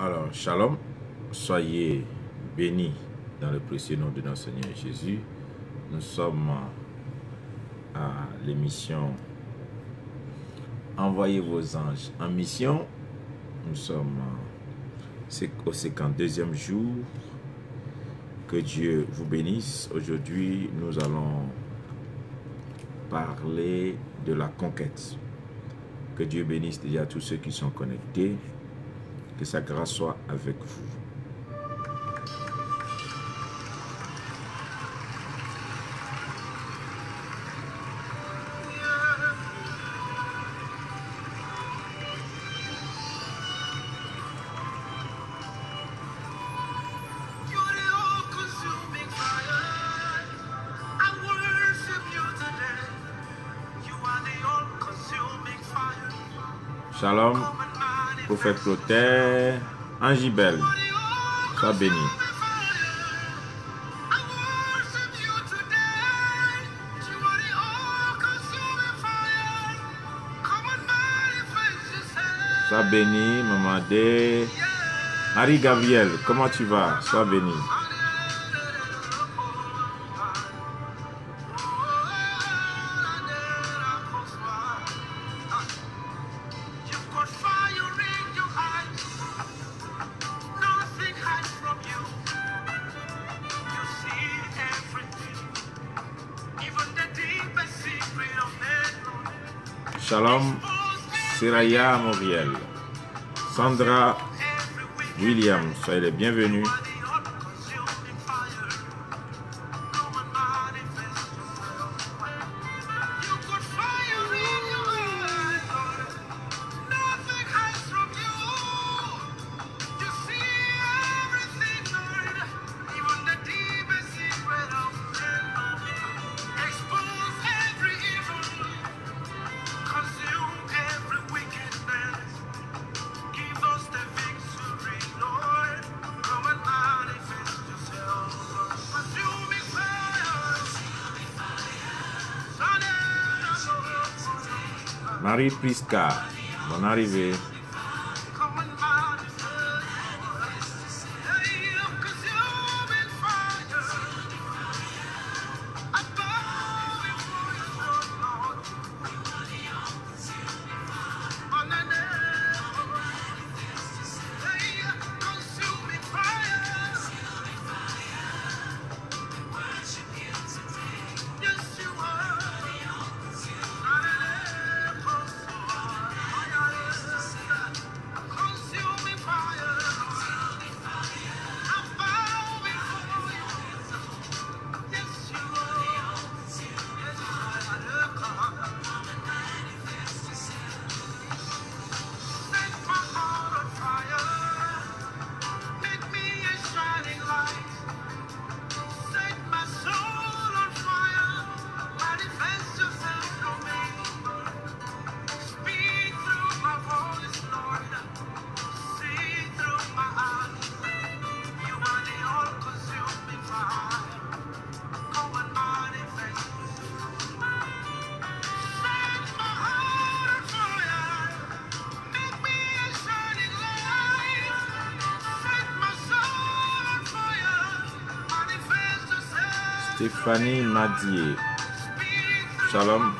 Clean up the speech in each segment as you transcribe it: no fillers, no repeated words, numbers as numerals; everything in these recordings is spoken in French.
Alors, shalom, soyez bénis dans le précieux nom de notre Seigneur Jésus. Nous sommes à l'émission Envoyez vos anges en mission. Nous sommes au 52e jour. Que Dieu vous bénisse. Aujourd'hui, nous allons parler de la conquête. Que Dieu bénisse déjà tous ceux qui sont connectés. Que sa grâce soit avec vous. Shalom, prophète Clotaire, Angibel, sois béni. Sois béni, Maman D. Marie Gabriel, comment tu vas? Sois béni. Shalom, Seraya Moriel, Sandra Williams, soyez les bienvenus. Marie Prisca, bonne arrivée. Stéphanie Madier, shalom.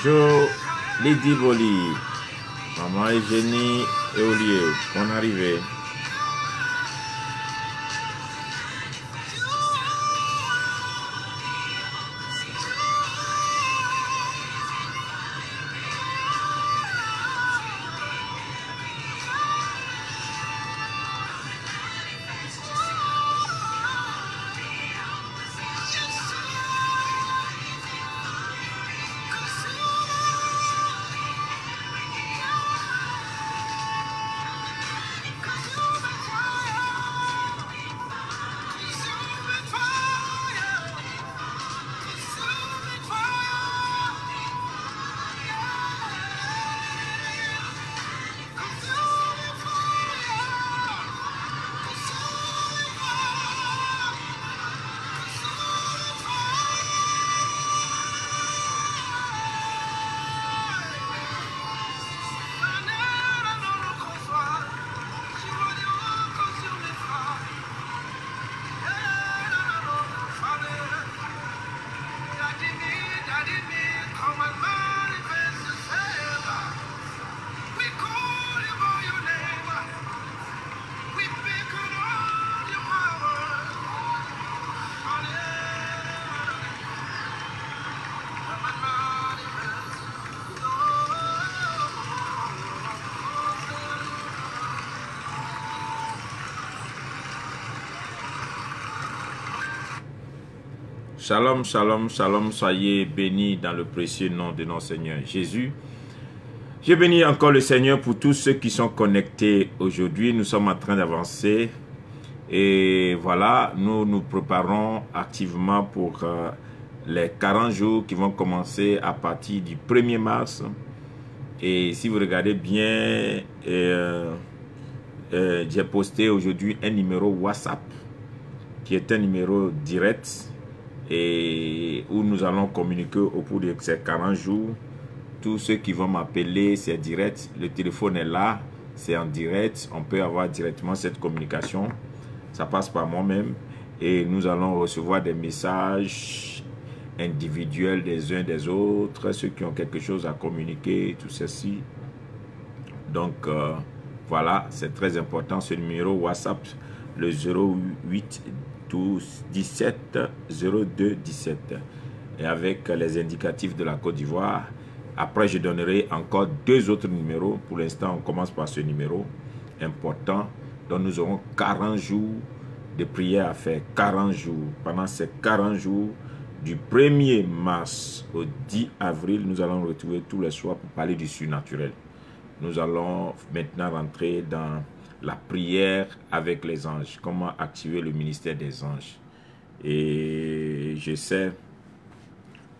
Bonjour Lydie Boli, Maman Eugénie et Olivier, bonne arrivée. Shalom, shalom, shalom, soyez bénis dans le précieux nom de notre Seigneur Jésus. Je bénis encore le Seigneur pour tous ceux qui sont connectés aujourd'hui. Nous sommes en train d'avancer et voilà, nous nous préparons activement pour les 40 jours qui vont commencer à partir du 1er mars. Et si vous regardez bien, j'ai posté aujourd'hui un numéro WhatsApp qui est un numéro direct et où nous allons communiquer au cours de ces 40 jours. Tous ceux qui vont m'appeler, c'est direct. Le téléphone est là, c'est en direct. On peut avoir directement cette communication. Ça passe par moi-même. Et nous allons recevoir des messages individuels des uns des autres. Ceux qui ont quelque chose à communiquer, tout ceci. Donc, voilà, c'est très important. Ce numéro WhatsApp, le 08 12 17 02 17. Et avec les indicatifs de la Côte d'Ivoire. Après, je donnerai encore 2 autres numéros. Pour l'instant, on commence par ce numéro important. Donc, nous aurons 40 jours de prière à faire. 40 jours. Pendant ces 40 jours, du 1er mars au 10 avril, nous allons retrouver tous les soirs pour parler du surnaturel. Nous allons maintenant rentrer dans la prière avec les anges. Comment activer le ministère des anges. Et je sais,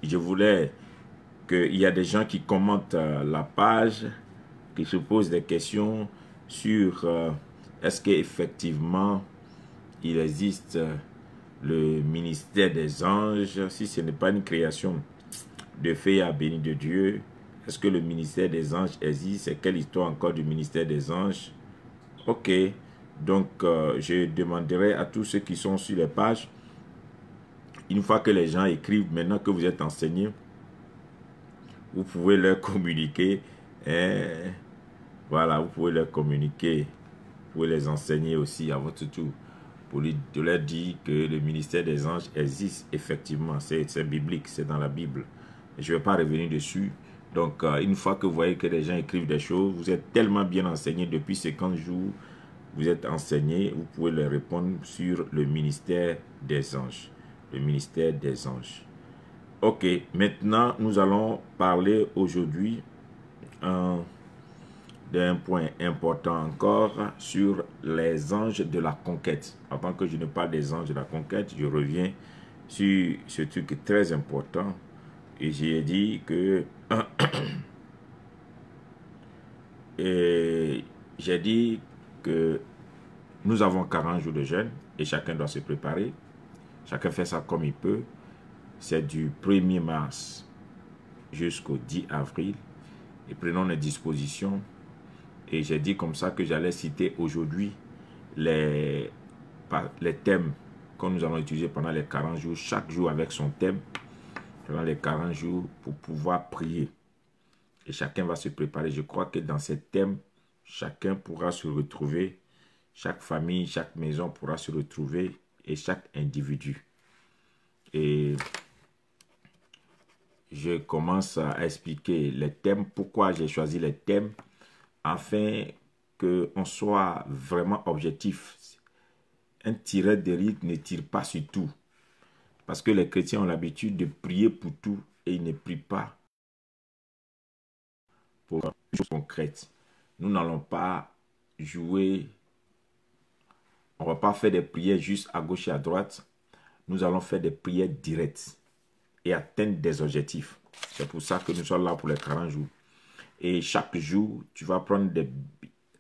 je voulais qu'il y a des gens qui commentent la page, qui se posent des questions sur est-ce qu'effectivement il existe le ministère des anges, si ce n'est pas une création de fées à béni de Dieu. Est-ce que le ministère des anges existe? C'est quelle histoire encore du ministère des anges? Ok, donc je demanderai à tous ceux qui sont sur les pages, une fois que les gens écrivent, maintenant que vous êtes enseignés, vous pouvez leur communiquer. Voilà, vous pouvez leur communiquer. Vous pouvez les enseigner aussi à votre tour. Pour leur dire que le ministère des anges existe effectivement. C'est biblique, c'est dans la Bible. Je ne vais pas revenir dessus. Donc, une fois que vous voyez que les gens écrivent des choses, vous êtes tellement bien enseignés depuis 50 jours, vous êtes enseignés, vous pouvez leur répondre sur le ministère des anges. Le ministère des anges. Ok, maintenant, nous allons parler aujourd'hui d'un point important encore sur les anges de la conquête. Avant que je ne parle des anges de la conquête, je reviens sur ce truc très important. Et j'ai dit que nous avons 40 jours de jeûne et chacun doit se préparer. Chacun fait ça comme il peut. C'est du 1er mars jusqu'au 10 avril. Et prenons les dispositions. Et j'ai dit comme ça que j'allais citer aujourd'hui les thèmes que nous allons utiliser pendant les 40 jours. Chaque jour avec son thème. Pendant les 40 jours pour pouvoir prier. Et chacun va se préparer. Je crois que dans ces thèmes, chacun pourra se retrouver. Chaque famille, chaque maison pourra se retrouver. Et chaque individu. Et je commence à expliquer les thèmes, pourquoi j'ai choisi les thèmes, afin qu'on soit vraiment objectif. Un tireur d'élite ne tire pas sur tout. Parce que les chrétiens ont l'habitude de prier pour tout et ils ne prient pas pour des choses concrètes. Nous n'allons pas jouer, on ne va pas faire des prières juste à gauche et à droite. Nous allons faire des prières directes et atteindre des objectifs. C'est pour ça que nous sommes là pour les 40 jours. Et chaque jour, tu vas prendre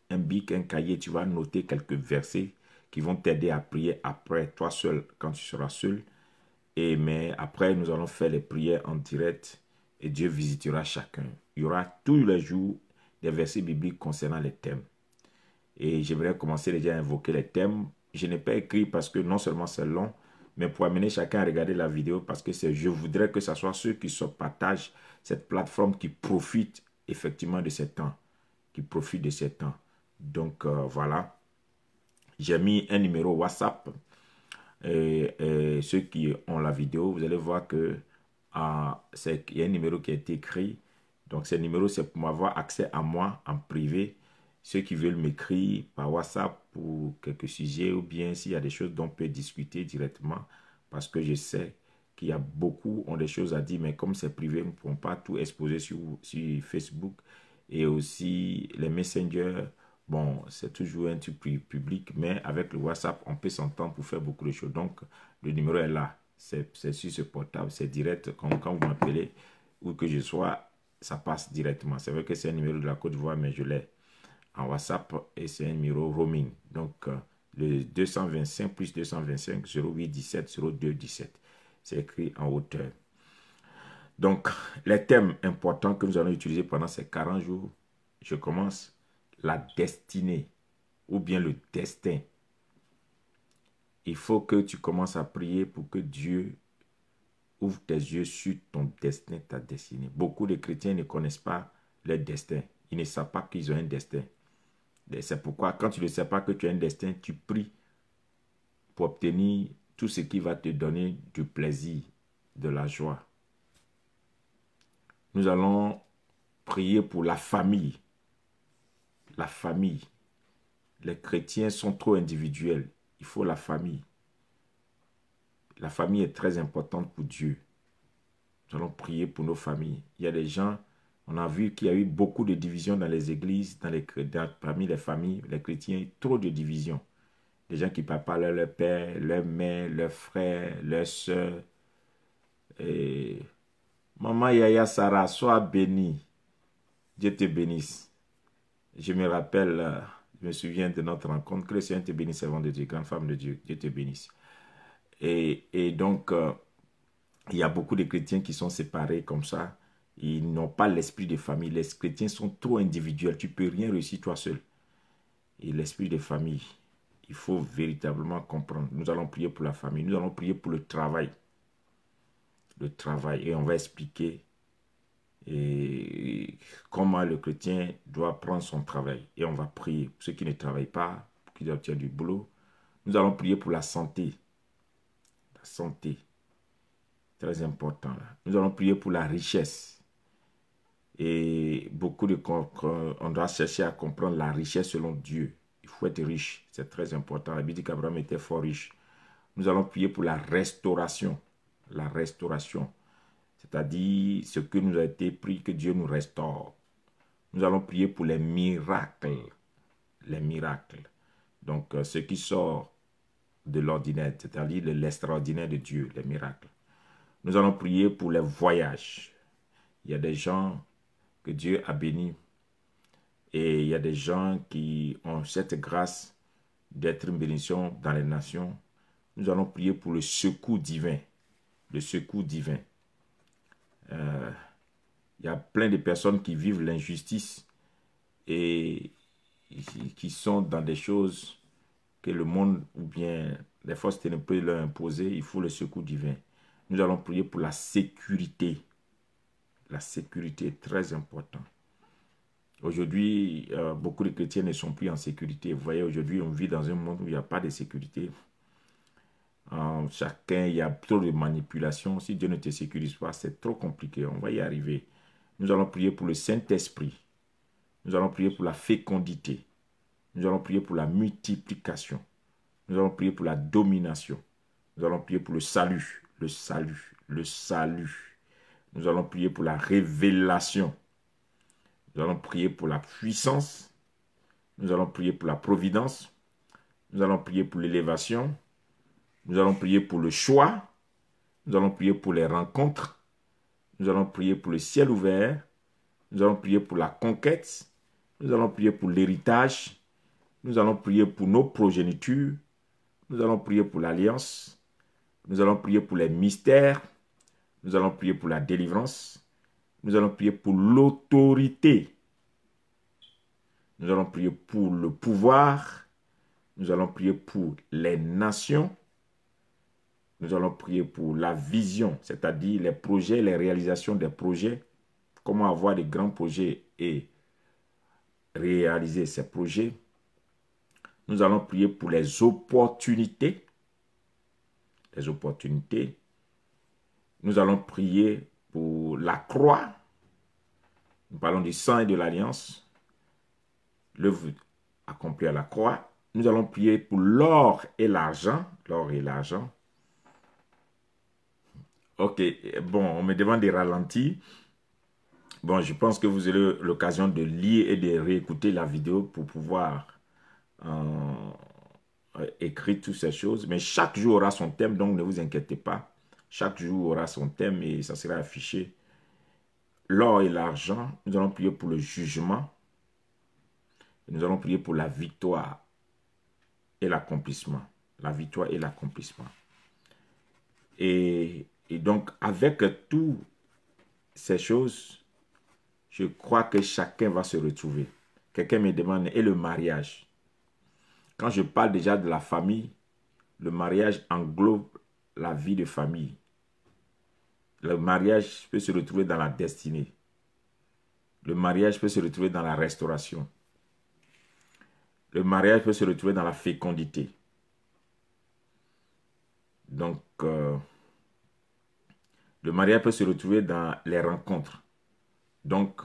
un bic, un cahier, tu vas noter quelques versets qui vont t'aider à prier après, toi seul, quand tu seras seul. Mais après, nous allons faire les prières en direct et Dieu visitera chacun. Il y aura tous les jours des versets bibliques concernant les thèmes. Et j'aimerais commencer déjà à invoquer les thèmes. Je n'ai pas écrit parce que non seulement c'est long, mais pour amener chacun à regarder la vidéo parce que je voudrais que ce soit ceux qui se partagent cette plateforme qui profitent effectivement de ces temps. Qui profitent de ces temps. Donc voilà. J'ai mis un numéro WhatsApp. Et ceux qui ont la vidéo, vous allez voir que il y a un numéro qui a été écrit. Donc, ce numéro, c'est pour avoir accès à moi en privé. Ceux qui veulent m'écrire par WhatsApp pour quelques sujets ou bien s'il y a des choses dont on peut discuter directement. Parce que je sais qu'il y a beaucoup ont des choses à dire, mais comme c'est privé, nous ne pouvons pas tout exposer sur Facebook. Et aussi les messengers, bon, c'est toujours un truc public, mais avec le WhatsApp, on peut s'entendre pour faire beaucoup de choses. Donc, le numéro est là. C'est sur ce portable, c'est direct. Quand vous m'appelez, où que je sois, ça passe directement. C'est vrai que c'est un numéro de la Côte d'Ivoire, mais je l'ai en WhatsApp et c'est un numéro roaming. Donc, le 225 plus 225 08 17 02 17. C'est écrit en hauteur. Donc, les thèmes importants que nous allons utiliser pendant ces 40 jours, je commence la destinée ou bien le destin. Il faut que tu commences à prier pour que Dieu ouvre tes yeux sur ton destin, ta destinée. Beaucoup de chrétiens ne connaissent pas leur destin. Ils ne savent pas qu'ils ont un destin. C'est pourquoi, quand tu ne sais pas que tu as un destin, tu pries pour obtenir tout ce qui va te donner du plaisir, de la joie. Nous allons prier pour la famille. La famille. Les chrétiens sont trop individuels. Il faut la famille. La famille est très importante pour Dieu. Nous allons prier pour nos familles. Il y a des gens, on a vu qu'il y a eu beaucoup de divisions dans les églises, parmi les familles, les chrétiens, trop de divisions. Des gens qui ne parlent pas leur père, leur mère, leurs frères, leurs soeurs. Et Maman Yaya Sarah, sois bénie. Dieu te bénisse. Je me rappelle, je me souviens de notre rencontre. Que le Seigneur te bénisse, servant de Dieu, grande femme de Dieu. Dieu te bénisse. Et donc, il y a beaucoup de chrétiens qui sont séparés comme ça. Ils n'ont pas l'esprit de famille. Les chrétiens sont trop individuels. Tu ne peux rien réussir toi seul. Et l'esprit de famille, il faut véritablement comprendre. Nous allons prier pour la famille. Nous allons prier pour le travail. Le travail. Et on va expliquer comment le chrétien doit prendre son travail. Et on va prier pour ceux qui ne travaillent pas, pour qu'ils obtiennent du boulot. Nous allons prier pour la santé. La santé. Très important. Là. Nous allons prier pour la richesse. Et on doit chercher à comprendre la richesse selon Dieu. Il faut être riche. C'est très important. La Bible dit qu'Abraham était fort riche. Nous allons prier pour la restauration. La restauration. C'est-à-dire ce que nous a été pris, que Dieu nous restaure. Nous allons prier pour les miracles. Les miracles. Donc, ce qui sort de l'ordinaire, c'est-à-dire de l'extraordinaire de Dieu, les miracles. Nous allons prier pour les voyages. Il y a des gens que Dieu a bénis. Et il y a des gens qui ont cette grâce d'être une bénédiction dans les nations. Nous allons prier pour le secours divin. Le secours divin. Il y a plein de personnes qui vivent l'injustice et qui sont dans des choses que le monde ou bien les forces ténébreuses peuvent leur imposer. Il faut le secours divin. Nous allons prier pour la sécurité. La sécurité est très importante. Aujourd'hui, beaucoup de chrétiens ne sont plus en sécurité. Vous voyez, aujourd'hui, on vit dans un monde où il n'y a pas de sécurité. Il y a trop de manipulation. Si Dieu ne te sécurise pas, c'est trop compliqué. On va y arriver. Nous allons prier pour le Saint-Esprit. Nous allons prier pour la fécondité. Nous allons prier pour la multiplication. Nous allons prier pour la domination. Nous allons prier pour le salut. Le salut. Le salut. Nous allons prier pour la révélation. Nous allons prier pour la puissance. Nous allons prier pour la providence. Nous allons prier pour l'élévation. Nous allons prier pour le choix. Nous allons prier pour les rencontres. Nous allons prier pour le ciel ouvert. Nous allons prier pour la conquête. Nous allons prier pour l'héritage. Nous allons prier pour nos progénitures. Nous allons prier pour l'alliance. Nous allons prier pour les mystères. Nous allons prier pour la délivrance. Nous allons prier pour l'autorité. Nous allons prier pour le pouvoir. Nous allons prier pour les nations. Nous allons prier pour la vision, c'est-à-dire les projets, les réalisations des projets. Comment avoir de grands projets et réaliser ces projets. Nous allons prier pour les opportunités. Les opportunités. Nous allons prier pour la croix. Nous parlons du sang et de l'alliance. L'œuvre accomplie à la croix. Nous allons prier pour l'or et l'argent. L'or et l'argent. Ok, bon, on me demande des ralentis. Bon, je pense que vous aurez l'occasion de lire et de réécouter la vidéo pour pouvoir euh, écrire toutes ces choses. Mais chaque jour aura son thème, donc ne vous inquiétez pas. Chaque jour aura son thème et ça sera affiché. L'or et l'argent, nous allons prier pour le jugement. Nous allons prier pour la victoire et l'accomplissement. La victoire et l'accomplissement. Et donc, avec toutes ces choses, je crois que chacun va se retrouver. Quelqu'un me demande, et le mariage? Quand je parle déjà de la famille, le mariage englobe la vie de famille. Le mariage peut se retrouver dans la destinée. Le mariage peut se retrouver dans la restauration. Le mariage peut se retrouver dans la fécondité. Donc, le mariage peut se retrouver dans les rencontres. Donc,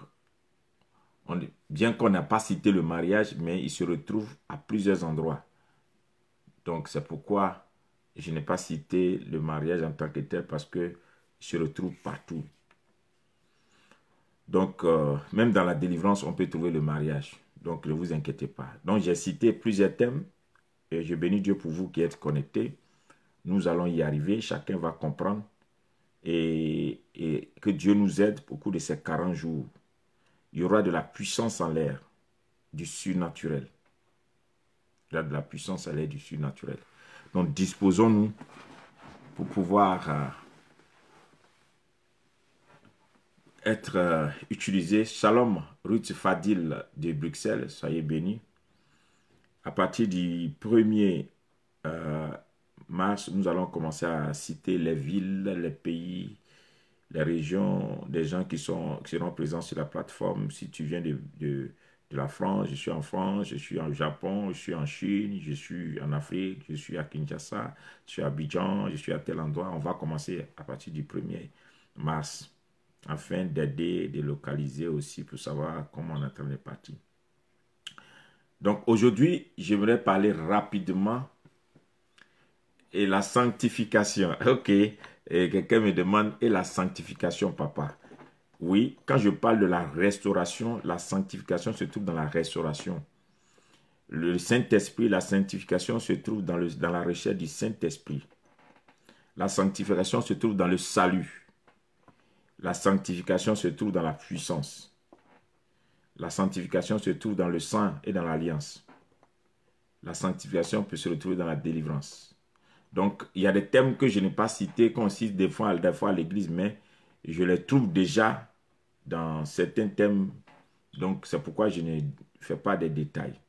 bien qu'on n'a pas cité le mariage, mais il se retrouve à plusieurs endroits. Donc, c'est pourquoi je n'ai pas cité le mariage en tant que tel, parce qu'il se retrouve partout. Donc, même dans la délivrance, on peut trouver le mariage. Donc, ne vous inquiétez pas. Donc, j'ai cité plusieurs thèmes et je bénis Dieu pour vous qui êtes connectés. Nous allons y arriver, chacun va comprendre et que Dieu nous aide au cours de ces 40 jours. Il y aura de la puissance en l'air, du surnaturel. Il y a de la puissance en l'air, du surnaturel. Donc, disposons-nous pour pouvoir être utilisés. Shalom, Ruth Fadil de Bruxelles, soyez bénis. À partir du 1er mars, nous allons commencer à citer les villes, les pays, les régions, des gens qui seront présents sur la plateforme. Si tu viens de la France, je suis en France, je suis en Japon, je suis en Chine, je suis en Afrique, je suis à Kinshasa, je suis à Abidjan, je suis à tel endroit. On va commencer à partir du 1er mars afin d'aider, de localiser aussi pour savoir comment on est en train de partir. Donc aujourd'hui, j'aimerais parler rapidement et la sanctification. Ok, et quelqu'un me demande, et la sanctification, papa? Oui, quand je parle de la restauration, la sanctification se trouve dans la restauration. Le Saint-Esprit, la sanctification se trouve dans la recherche du Saint-Esprit. La sanctification se trouve dans le salut. La sanctification se trouve dans la puissance. La sanctification se trouve dans le sang et dans l'alliance. La sanctification peut se retrouver dans la délivrance. Donc, il y a des thèmes que je n'ai pas cités, qu'on cite des fois à l'église, mais je les trouve déjà dans certains thèmes. Donc, c'est pourquoi je ne fais pas des détails.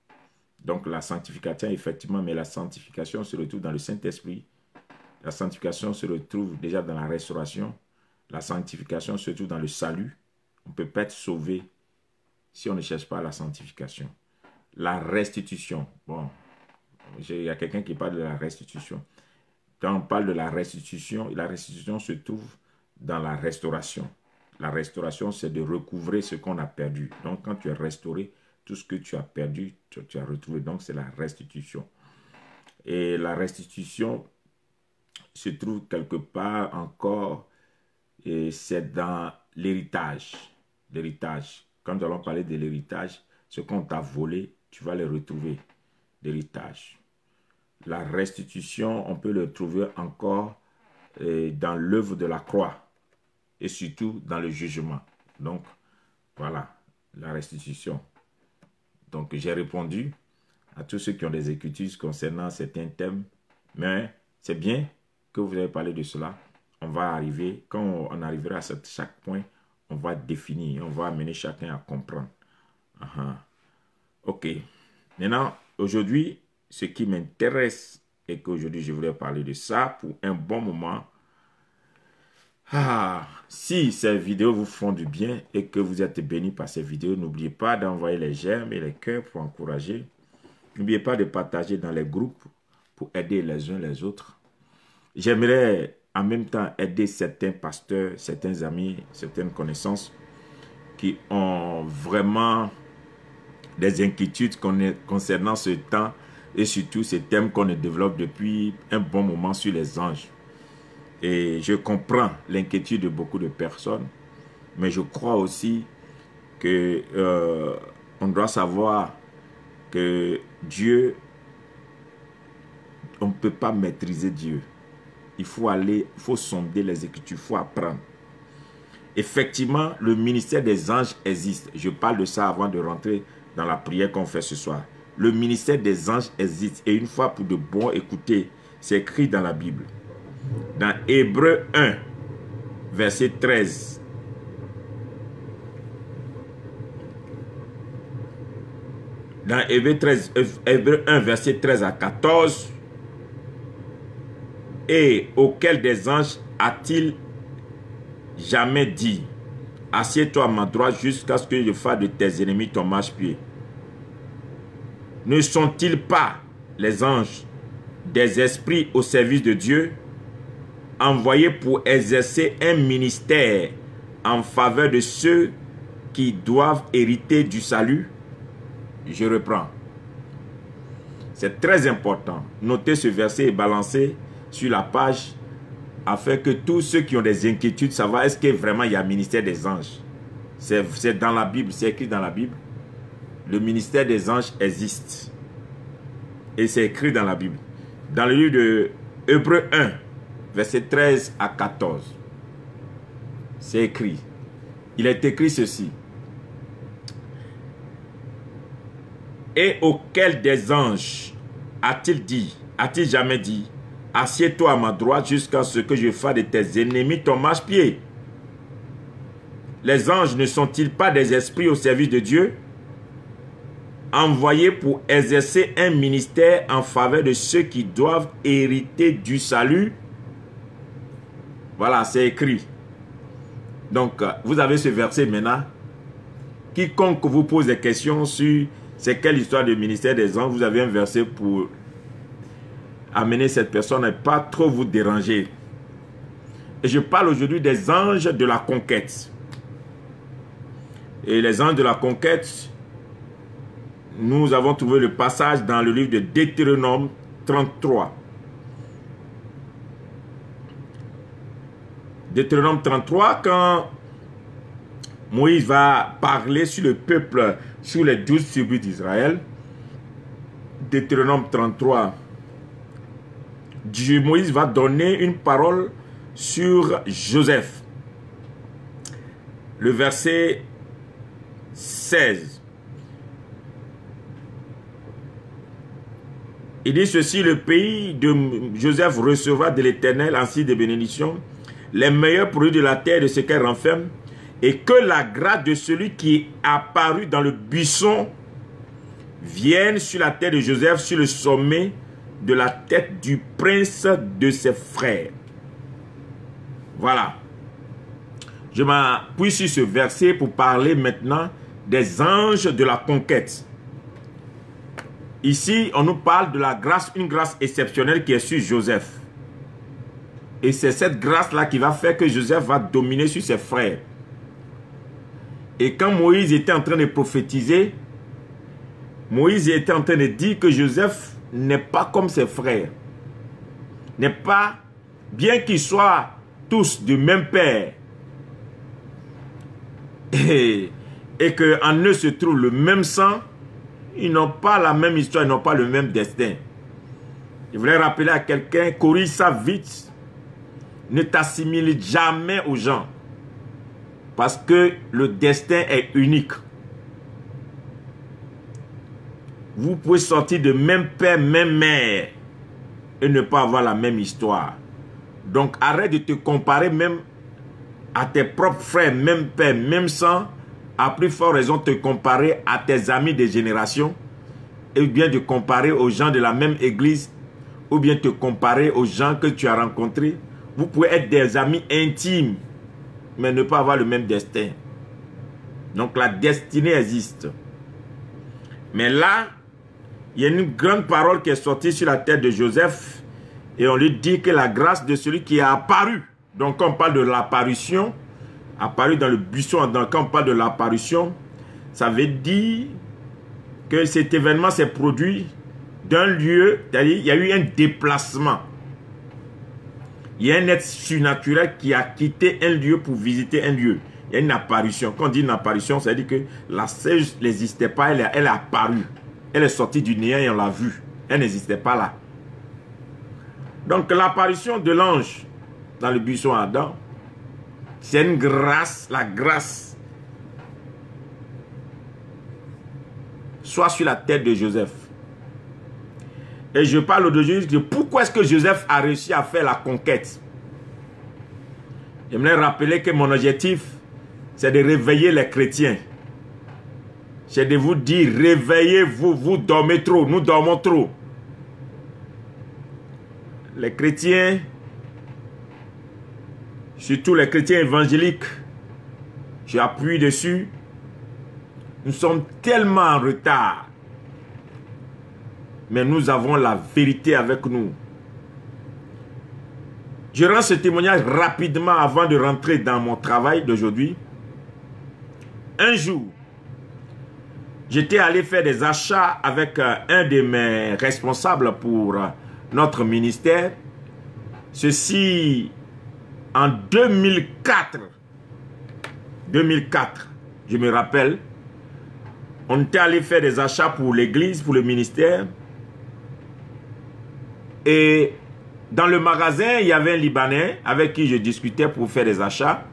Donc, la sanctification, effectivement, mais la sanctification se retrouve dans le Saint-Esprit. La sanctification se retrouve déjà dans la restauration. La sanctification se trouve dans le salut. On ne peut pas être sauvé si on ne cherche pas la sanctification. La restitution. Bon, il y a quelqu'un qui parle de la restitution. Quand on parle de la restitution se trouve dans la restauration. La restauration, c'est de recouvrer ce qu'on a perdu. Donc, quand tu es restauré, tout ce que tu as perdu, tu as retrouvé. Donc, c'est la restitution. Et la restitution se trouve quelque part encore, et c'est dans l'héritage. L'héritage. Quand nous allons parler de l'héritage, ce qu'on t'a volé, tu vas le retrouver. L'héritage. La restitution, on peut le trouver encore dans l'œuvre de la croix et surtout dans le jugement. Donc, voilà, la restitution. Donc, j'ai répondu à tous ceux qui ont des écritures concernant certains thèmes, mais c'est bien que vous avez parlé de cela. On va arriver, quand on arrivera à chaque point, on va définir, on va amener chacun à comprendre. Ok. Maintenant, aujourd'hui, ce qui m'intéresse et qu'aujourd'hui je voulais parler de ça pour un bon moment. Si ces vidéos vous font du bien et que vous êtes bénis par ces vidéos, n'oubliez pas d'envoyer les j'aime et les cœurs pour encourager. N'oubliez pas de partager dans les groupes pour aider les uns les autres. J'aimerais en même temps aider certains pasteurs, certains amis, certaines connaissances qui ont vraiment des inquiétudes concernant ce temps et surtout ces thèmes qu'on développe depuis un bon moment sur les anges. Et je comprends l'inquiétude de beaucoup de personnes, mais je crois aussi que on doit savoir que Dieu, on ne peut pas maîtriser Dieu. Il faut sonder les Écritures, il faut apprendre. Effectivement, le ministère des anges existe. Je parle de ça avant de rentrer dans la prière qu'on fait ce soir. Le ministère des anges existe. Et une fois pour de bon, écoutez, c'est écrit dans la Bible. Dans Hébreux 1, verset 13. Dans Hébreux 1, verset 13 à 14. Et auquel des anges a-t-il jamais dit, assieds-toi à ma droite jusqu'à ce que je fasse de tes ennemis ton marchepied. Ne sont-ils pas, les anges, des esprits au service de Dieu, envoyés pour exercer un ministère en faveur de ceux qui doivent hériter du salut? Je reprends. C'est très important. Notez ce verset et balancez sur la page afin que tous ceux qui ont des inquiétudes savoir est-ce que vraiment il y a un ministère des anges. C'est dans la Bible, c'est écrit dans la Bible. Le ministère des anges existe. Et c'est écrit dans la Bible. Dans le livre de Hébreux 1, verset 13 à 14. C'est écrit. Il est écrit ceci. Et auquel des anges a-t-il jamais dit, assieds-toi à ma droite jusqu'à ce que je fasse de tes ennemis ton marchepied? Les anges ne sont-ils pas des esprits au service de Dieu, envoyés pour exercer un ministère en faveur de ceux qui doivent hériter du salut? Voilà, c'est écrit. Donc, vous avez ce verset maintenant. Quiconque vous pose des questions sur c'est quelle histoire du ministère des anges, vous avez un verset pour amener cette personne à ne pas trop vous déranger. Et je parle aujourd'hui des anges de la conquête. Et les anges de la conquête, nous avons trouvé le passage dans le livre de Deutéronome 33. Deutéronome 33, quand Moïse va parler sur le peuple, sur les 12 tribus d'Israël. Deutéronome 33. Moïse va donner une parole sur Joseph. Le verset 16. Il dit ceci: le pays de Joseph recevra de l'Éternel ainsi des bénédictions, les meilleurs produits de la terre de ce qu'elle renferme, et que la grâce de celui qui est apparu dans le buisson vienne sur la tête de Joseph, sur le sommet de la tête du prince de ses frères. Voilà. Je m'appuie sur ce verset pour parler maintenant des anges de la conquête. Ici, on nous parle de la grâce, une grâce exceptionnelle qui est sur Joseph. Et c'est cette grâce-là qui va faire que Joseph va dominer sur ses frères. Et quand Moïse était en train de prophétiser, Moïse était en train de dire que Joseph n'est pas comme ses frères. N'est pas, bien qu'ils soient tous du même père, et qu'en eux se trouve le même sang, ils n'ont pas la même histoire, ils n'ont pas le même destin. Je voulais rappeler à quelqu'un, corrige ça vite, ne t'assimile jamais aux gens. Parce que le destin est unique. Vous pouvez sortir de même père, même mère et ne pas avoir la même histoire. Donc arrête de te comparer même à tes propres frères, même père, même sang. À plus forte raison de te comparer à tes amis de génération, ou bien de comparer aux gens de la même église, ou bien te comparer aux gens que tu as rencontrés. Vous pouvez être des amis intimes, mais ne pas avoir le même destin. Donc la destinée existe. Mais là, il y a une grande parole qui est sortie sur la tête de Joseph, et on lui dit que la grâce de celui qui est apparu. Donc quand on parle de l'apparition, apparu dans le buisson, quand on parle de l'apparition, ça veut dire que cet événement s'est produit d'un lieu, c'est-à-dire il y a eu un déplacement. Il y a un être surnaturel qui a quitté un lieu pour visiter un lieu. Il y a une apparition. Quand on dit une apparition, ça veut dire que la sèche n'existait pas, elle est apparue. Elle est sortie du néant et on l'a vue. Elle n'existait pas là. Donc l'apparition de l'ange dans le buisson Adam, c'est une grâce, la grâce. Soit sur la tête de Joseph. Et je parle aujourd'hui de pourquoi est-ce que Joseph a réussi à faire la conquête. J'aimerais rappeler que mon objectif, c'est de réveiller les chrétiens. C'est de vous dire, réveillez-vous, vous dormez trop, nous dormons trop. Les chrétiens, surtout les chrétiens évangéliques, j'appuie dessus, nous sommes tellement en retard. Mais nous avons la vérité avec nous. Je rends ce témoignage rapidement avant de rentrer dans mon travail d'aujourd'hui. Un jour, j'étais allé faire des achats avec un de mes responsables pour notre ministère. Ceci en 2004. 2004, je me rappelle. On était allé faire des achats pour l'église, pour le ministère. Et dans le magasin, il y avait un Libanais avec qui je discutais pour faire des achats.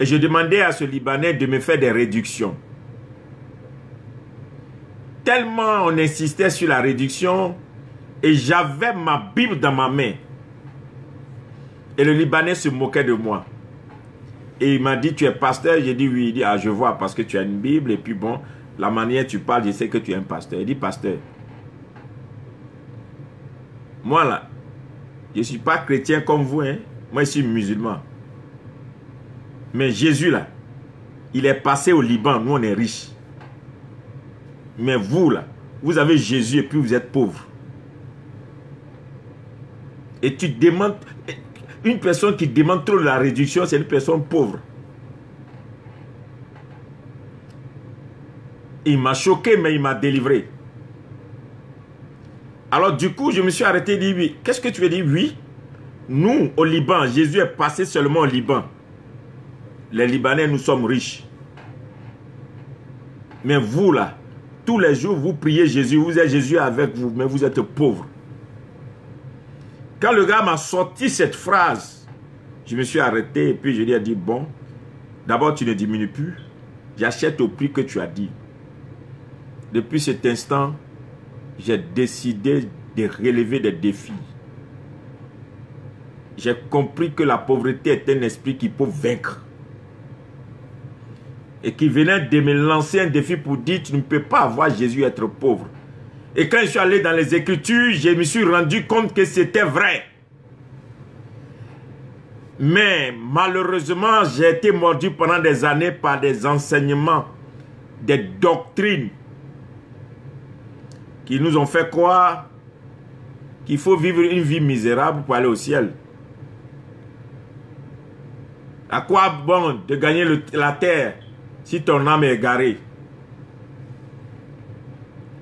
Et je demandais à ce Libanais de me faire des réductions. Tellement on insistait sur la réduction, et j'avais ma Bible dans ma main. Et le Libanais se moquait de moi. Et il m'a dit, tu es pasteur? J'ai dit oui. Il dit, ah, je vois, parce que tu as une Bible. Et puis bon, la manière dont tu parles, je sais que tu es un pasteur. Il dit, pasteur, moi là, je ne suis pas chrétien comme vous, hein. Moi je suis musulman. Mais Jésus là, il est passé au Liban, nous on est riches. Mais vous là, vous avez Jésus et puis vous êtes pauvre. Et tu demandes, une personne qui demande trop de la réduction, c'est une personne pauvre. Il m'a choqué, mais il m'a délivré. Alors du coup, je me suis arrêté et dit, oui, qu'est-ce que tu veux dire? Oui, nous, au Liban, Jésus est passé seulement au Liban. Les Libanais, nous sommes riches. Mais vous, là, tous les jours, vous priez Jésus, vous êtes Jésus avec vous, mais vous êtes pauvres. Quand le gars m'a sorti cette phrase, je me suis arrêté et puis je lui ai dit, bon, d'abord, tu ne diminues plus. J'achète au prix que tu as dit. Depuis cet instant, j'ai décidé de relever des défis. J'ai compris que la pauvreté est un esprit qui peut vaincre. Et qui venait de me lancer un défi pour dire, tu ne peux pas avoir Jésus être pauvre. Et quand je suis allé dans les Écritures, je me suis rendu compte que c'était vrai. Mais malheureusement, j'ai été mordu pendant des années par des enseignements, des doctrines qui nous ont fait croire qu'il faut vivre une vie misérable pour aller au ciel. À quoi bon de gagner la terre si ton âme est égarée?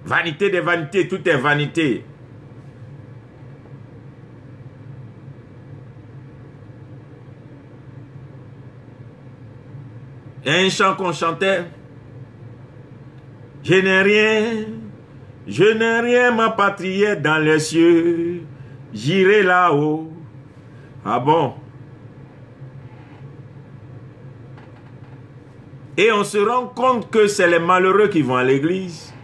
Vanité des vanités, tout est vanité. Il y a un chant qu'on chantait. Je n'ai rien, ma patrie est dans les cieux. J'irai là-haut. Ah bon? Et on se rend compte que c'est les malheureux qui vont à l'église,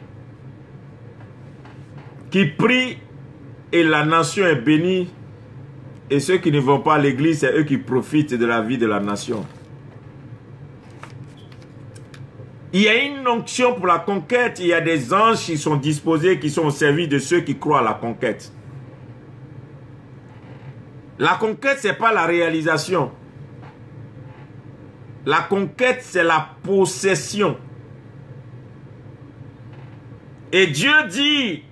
qui prient et la nation est bénie. Et ceux qui ne vont pas à l'église, c'est eux qui profitent de la vie de la nation. Il y a une onction pour la conquête. Il y a des anges qui sont disposés, qui sont au service de ceux qui croient à la conquête. La conquête, ce n'est pas la réalisation. La conquête, c'est la possession. Et Dieu dit,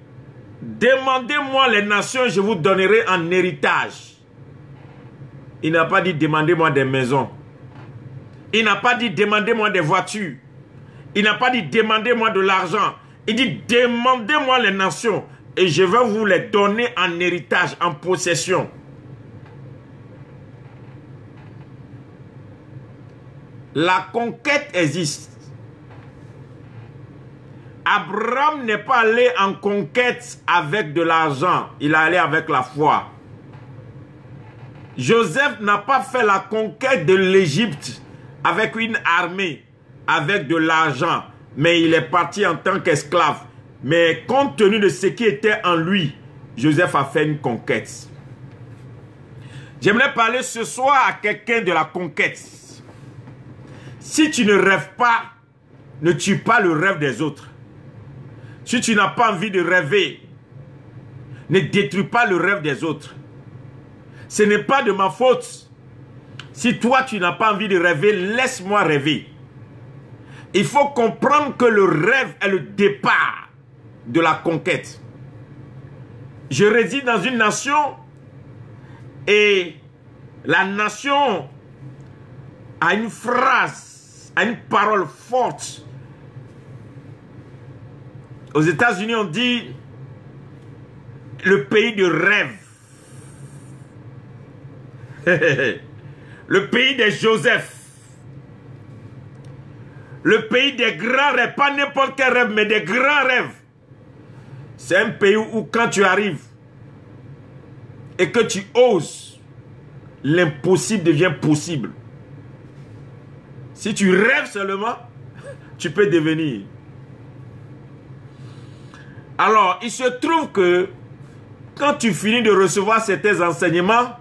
demandez-moi les nations, je vous donnerai en héritage. Il n'a pas dit, demandez-moi des maisons. Il n'a pas dit, demandez-moi des voitures. Il n'a pas dit, demandez-moi de l'argent. Il dit, demandez-moi les nations et je vais vous les donner en héritage, en possession. La conquête existe. Abraham n'est pas allé en conquête avec de l'argent. Il est allé avec la foi. Joseph n'a pas fait la conquête de l'Égypte avec une armée, avec de l'argent. Mais il est parti en tant qu'esclave. Mais compte tenu de ce qui était en lui, Joseph a fait une conquête. J'aimerais parler ce soir à quelqu'un de la conquête. Si tu ne rêves pas, ne tue pas le rêve des autres. Si tu n'as pas envie de rêver, ne détruis pas le rêve des autres. Ce n'est pas de ma faute. Si toi tu n'as pas envie de rêver, laisse-moi rêver. Il faut comprendre que le rêve est le départ de la conquête. Je réside dans une nation et la nation a une phrase, a une parole forte. Aux États-Unis, on dit le pays de rêve. Le pays des Joseph. Le pays des grands rêves. Pas n'importe quel rêve, mais des grands rêves. C'est un pays où quand tu arrives et que tu oses, l'impossible devient possible. Si tu rêves seulement, tu peux devenir. Alors, il se trouve que quand tu finis de recevoir certains enseignements,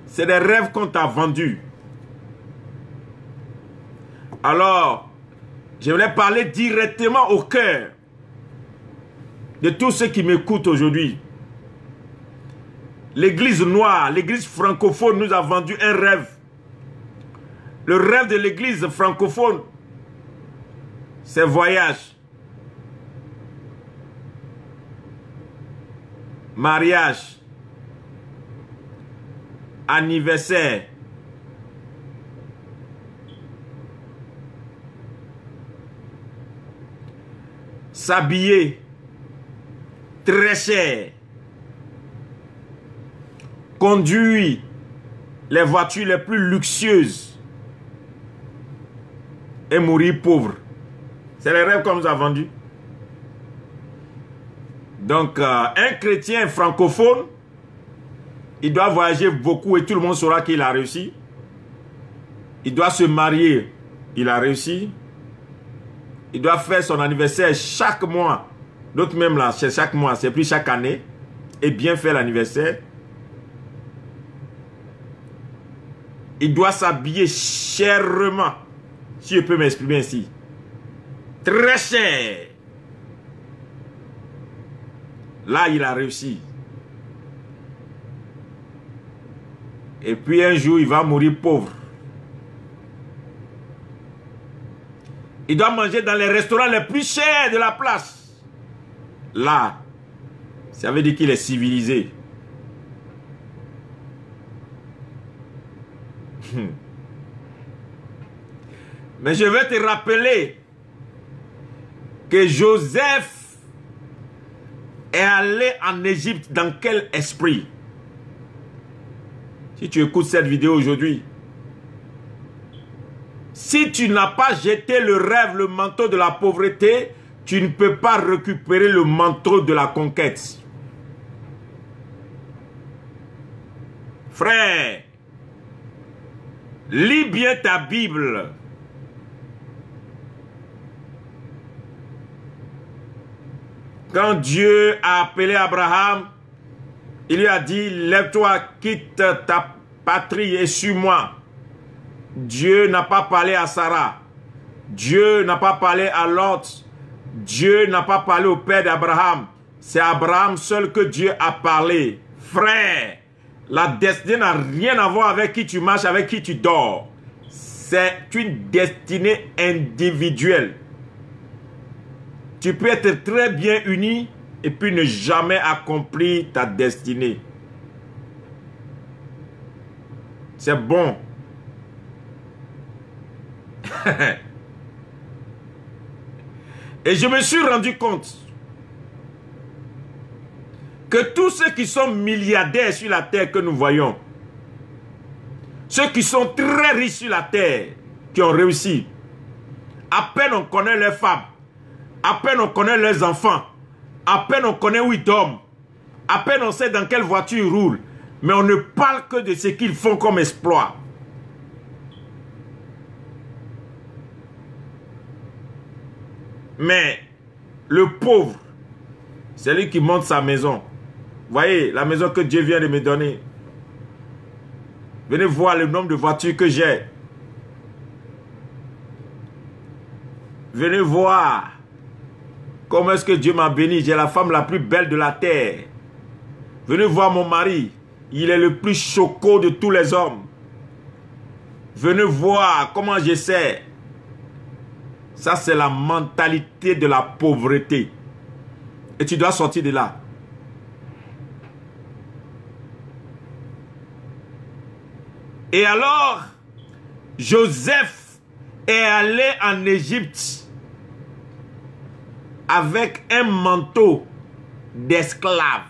c'est des rêves qu'on t'a vendus. Alors, j'aimerais parler directement au cœur de tous ceux qui m'écoutent aujourd'hui. L'église noire, l'église francophone nous a vendu un rêve. Le rêve de l'église francophone, c'est voyage, mariage, anniversaire, s'habiller très cher, conduire les voitures les plus luxueuses et mourir pauvre. C'est les rêves qu'on nous a vendus. Donc, un chrétien francophone, il doit voyager beaucoup et tout le monde saura qu'il a réussi. Il doit se marier, il a réussi. Il doit faire son anniversaire chaque mois. D'autres même là, c'est chaque mois, c'est plus chaque année. Et bien faire l'anniversaire. Il doit s'habiller chèrement. Si je peux m'exprimer ainsi. Très cher. Là, il a réussi. Et puis un jour, il va mourir pauvre. Il doit manger dans les restaurants les plus chers de la place. Là, ça veut dire qu'il est civilisé. Mais je vais te rappeler que Joseph est allé en Égypte dans quel esprit? Si tu écoutes cette vidéo aujourd'hui, si tu n'as pas jeté le rêve, le manteau de la pauvreté, tu ne peux pas récupérer le manteau de la conquête. Frère, lis bien ta Bible. Quand Dieu a appelé Abraham, il lui a dit, lève-toi, quitte ta patrie et suis-moi. Dieu n'a pas parlé à Sarah. Dieu n'a pas parlé à Lot. Dieu n'a pas parlé au père d'Abraham. C'est à Abraham seul que Dieu a parlé. Frère, la destinée n'a rien à voir avec qui tu marches, avec qui tu dors. C'est une destinée individuelle. Tu peux être très bien uni et puis ne jamais accomplir ta destinée. C'est bon. Et je me suis rendu compte que tous ceux qui sont milliardaires sur la terre que nous voyons, ceux qui sont très riches sur la terre, qui ont réussi. À peine on connaît leurs femmes. À peine on connaît leurs enfants. À peine on connaît où ils dorment. À peine on sait dans quelle voiture ils roulent. Mais on ne parle que de ce qu'ils font comme exploit. Mais le pauvre, c'est lui qui monte sa maison. Voyez, la maison que Dieu vient de me donner. Venez voir le nombre de voitures que j'ai. Venez voir comment est-ce que Dieu m'a béni. J'ai la femme la plus belle de la terre. Venez voir mon mari. Il est le plus choco de tous les hommes. Venez voir comment j'essaie. Ça, c'est la mentalité de la pauvreté. Et tu dois sortir de là. Et alors, Joseph est allé en Égypte avec un manteau d'esclave,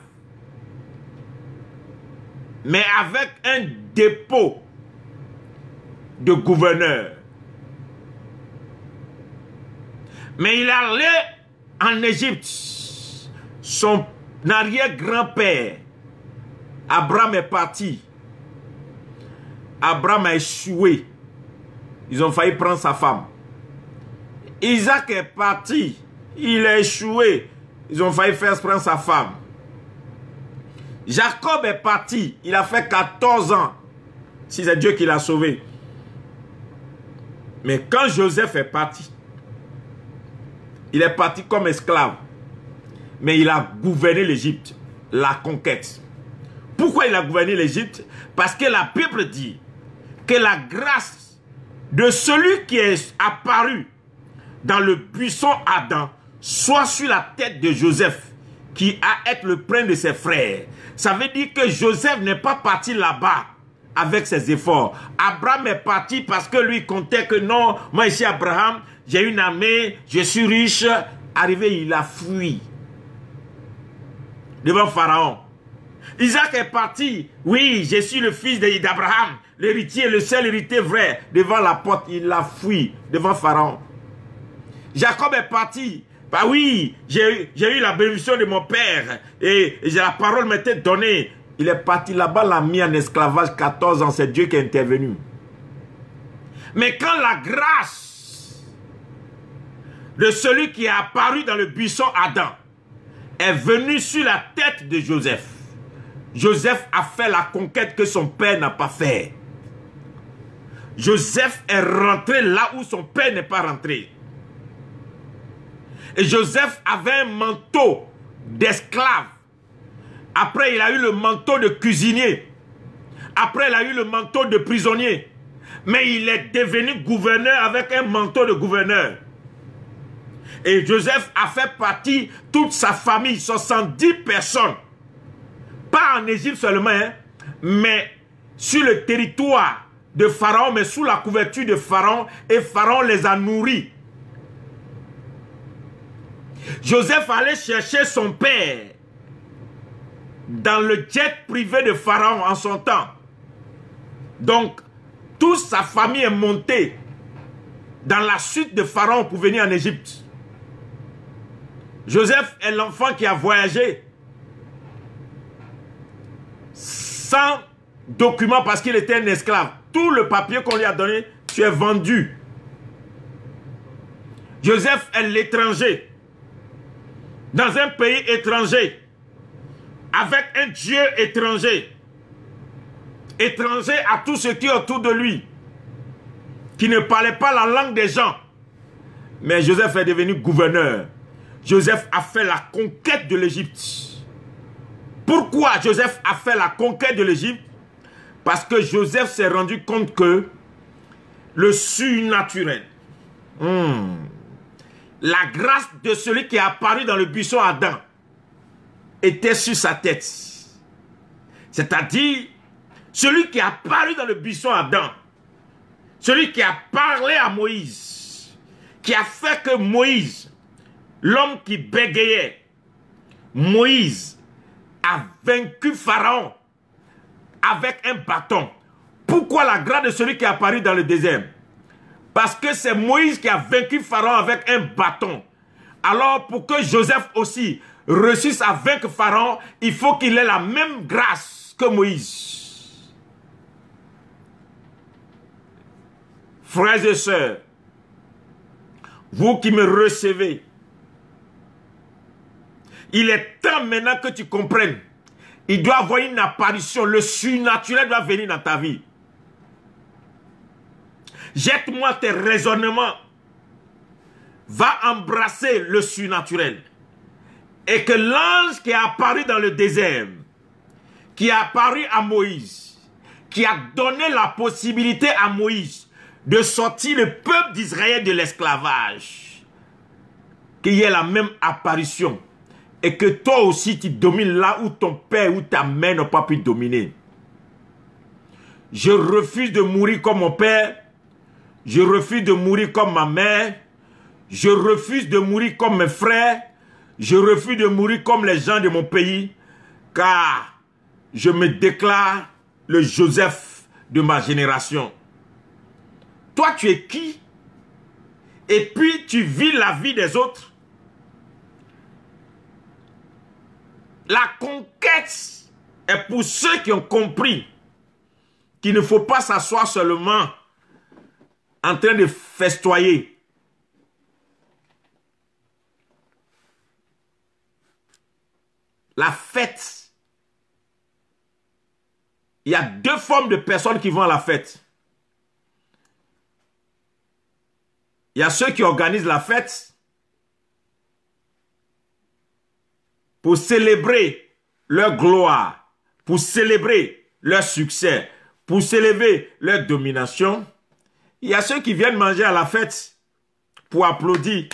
mais avec un dépôt de gouverneur. Mais il est allé en Égypte. Son arrière-grand-père, Abraham, est parti. Abraham a échoué. Ils ont failli prendre sa femme. Isaac est parti. Il a échoué. Ils ont failli faire prendre sa femme. Jacob est parti. Il a fait 14 ans. Si c'est Dieu qui l'a sauvé. Mais quand Joseph est parti, il est parti comme esclave. Mais il a gouverné l'Égypte. La conquête. Pourquoi il a gouverné l'Égypte? Parce que la Bible dit que la grâce de celui qui est apparu dans le buisson Adam soit sur la tête de Joseph, qui a été le premier de ses frères. Ça veut dire que Joseph n'est pas parti là-bas avec ses efforts. Abraham est parti parce que lui comptait que non, moi ici Abraham, j'ai une armée, je suis riche. Arrivé, il a fui devant Pharaon. Isaac est parti. Oui, je suis le fils d'Abraham, l'héritier, le seul héritier vrai. Devant la porte, il a fui devant Pharaon. Jacob est parti. Bah oui, j'ai eu la bénédiction de mon père et la parole m'était donnée. Il est parti là-bas, l'a mis en esclavage 14 ans. C'est Dieu qui est intervenu. Mais quand la grâce de celui qui est apparu dans le buisson Adam est venue sur la tête de Joseph, Joseph a fait la conquête que son père n'a pas fait. Joseph est rentré là où son père n'est pas rentré. Et Joseph avait un manteau d'esclave. Après, il a eu le manteau de cuisinier. Après, il a eu le manteau de prisonnier. Mais il est devenu gouverneur avec un manteau de gouverneur. Et Joseph a fait partie, toute sa famille, 70 personnes. Pas en Égypte seulement, hein, mais sur le territoire de Pharaon, mais sous la couverture de Pharaon. Et Pharaon les a nourris. Joseph allait chercher son père dans le jet privé de Pharaon en son temps. Donc, toute sa famille est montée dans la suite de Pharaon pour venir en Égypte. Joseph est l'enfant qui a voyagé sans document parce qu'il était un esclave. Tout le papier qu'on lui a donné, tu es vendu. Joseph est l'étranger. Dans un pays étranger, avec un Dieu étranger, étranger à tout ce qui est autour de lui, qui ne parlait pas la langue des gens. Mais Joseph est devenu gouverneur. Joseph a fait la conquête de l'Égypte. Pourquoi Joseph a fait la conquête de l'Égypte? Parce que Joseph s'est rendu compte que le surnaturel, la grâce de celui qui est apparu dans le buisson Adam était sur sa tête. C'est-à-dire, celui qui est apparu dans le buisson Adam, celui qui a parlé à Moïse, qui a fait que Moïse, l'homme qui bégayait, Moïse a vaincu Pharaon avec un bâton. Pourquoi la grâce de celui qui est apparu dans le désert? Parce que c'est Moïse qui a vaincu Pharaon avec un bâton. Alors pour que Joseph aussi réussisse à vaincre Pharaon, il faut qu'il ait la même grâce que Moïse. Frères et sœurs, vous qui me recevez, il est temps maintenant que tu comprennes. Il doit avoir une apparition. Le surnaturel doit venir dans ta vie. Jette-moi tes raisonnements. Va embrasser le surnaturel. Et que l'ange qui est apparu dans le désert, qui est apparu à Moïse, qui a donné la possibilité à Moïse de sortir le peuple d'Israël de l'esclavage, qu'il y ait la même apparition. Et que toi aussi tu domines là où ton père ou ta mère n'ont pas pu dominer. Je refuse de mourir comme mon père. Je refuse de mourir comme ma mère. Je refuse de mourir comme mes frères. Je refuse de mourir comme les gens de mon pays. Car je me déclare le Joseph de ma génération. Toi, tu es qui? Et puis tu vis la vie des autres. La conquête est pour ceux qui ont compris qu'il ne faut pas s'asseoir seulement en train de festoyer. La fête. Il y a deux formes de personnes qui vont à la fête. Il y a ceux qui organisent la fête pour célébrer leur gloire, pour célébrer leur succès, pour célébrer leur domination. Il y a ceux qui viennent manger à la fête pour applaudir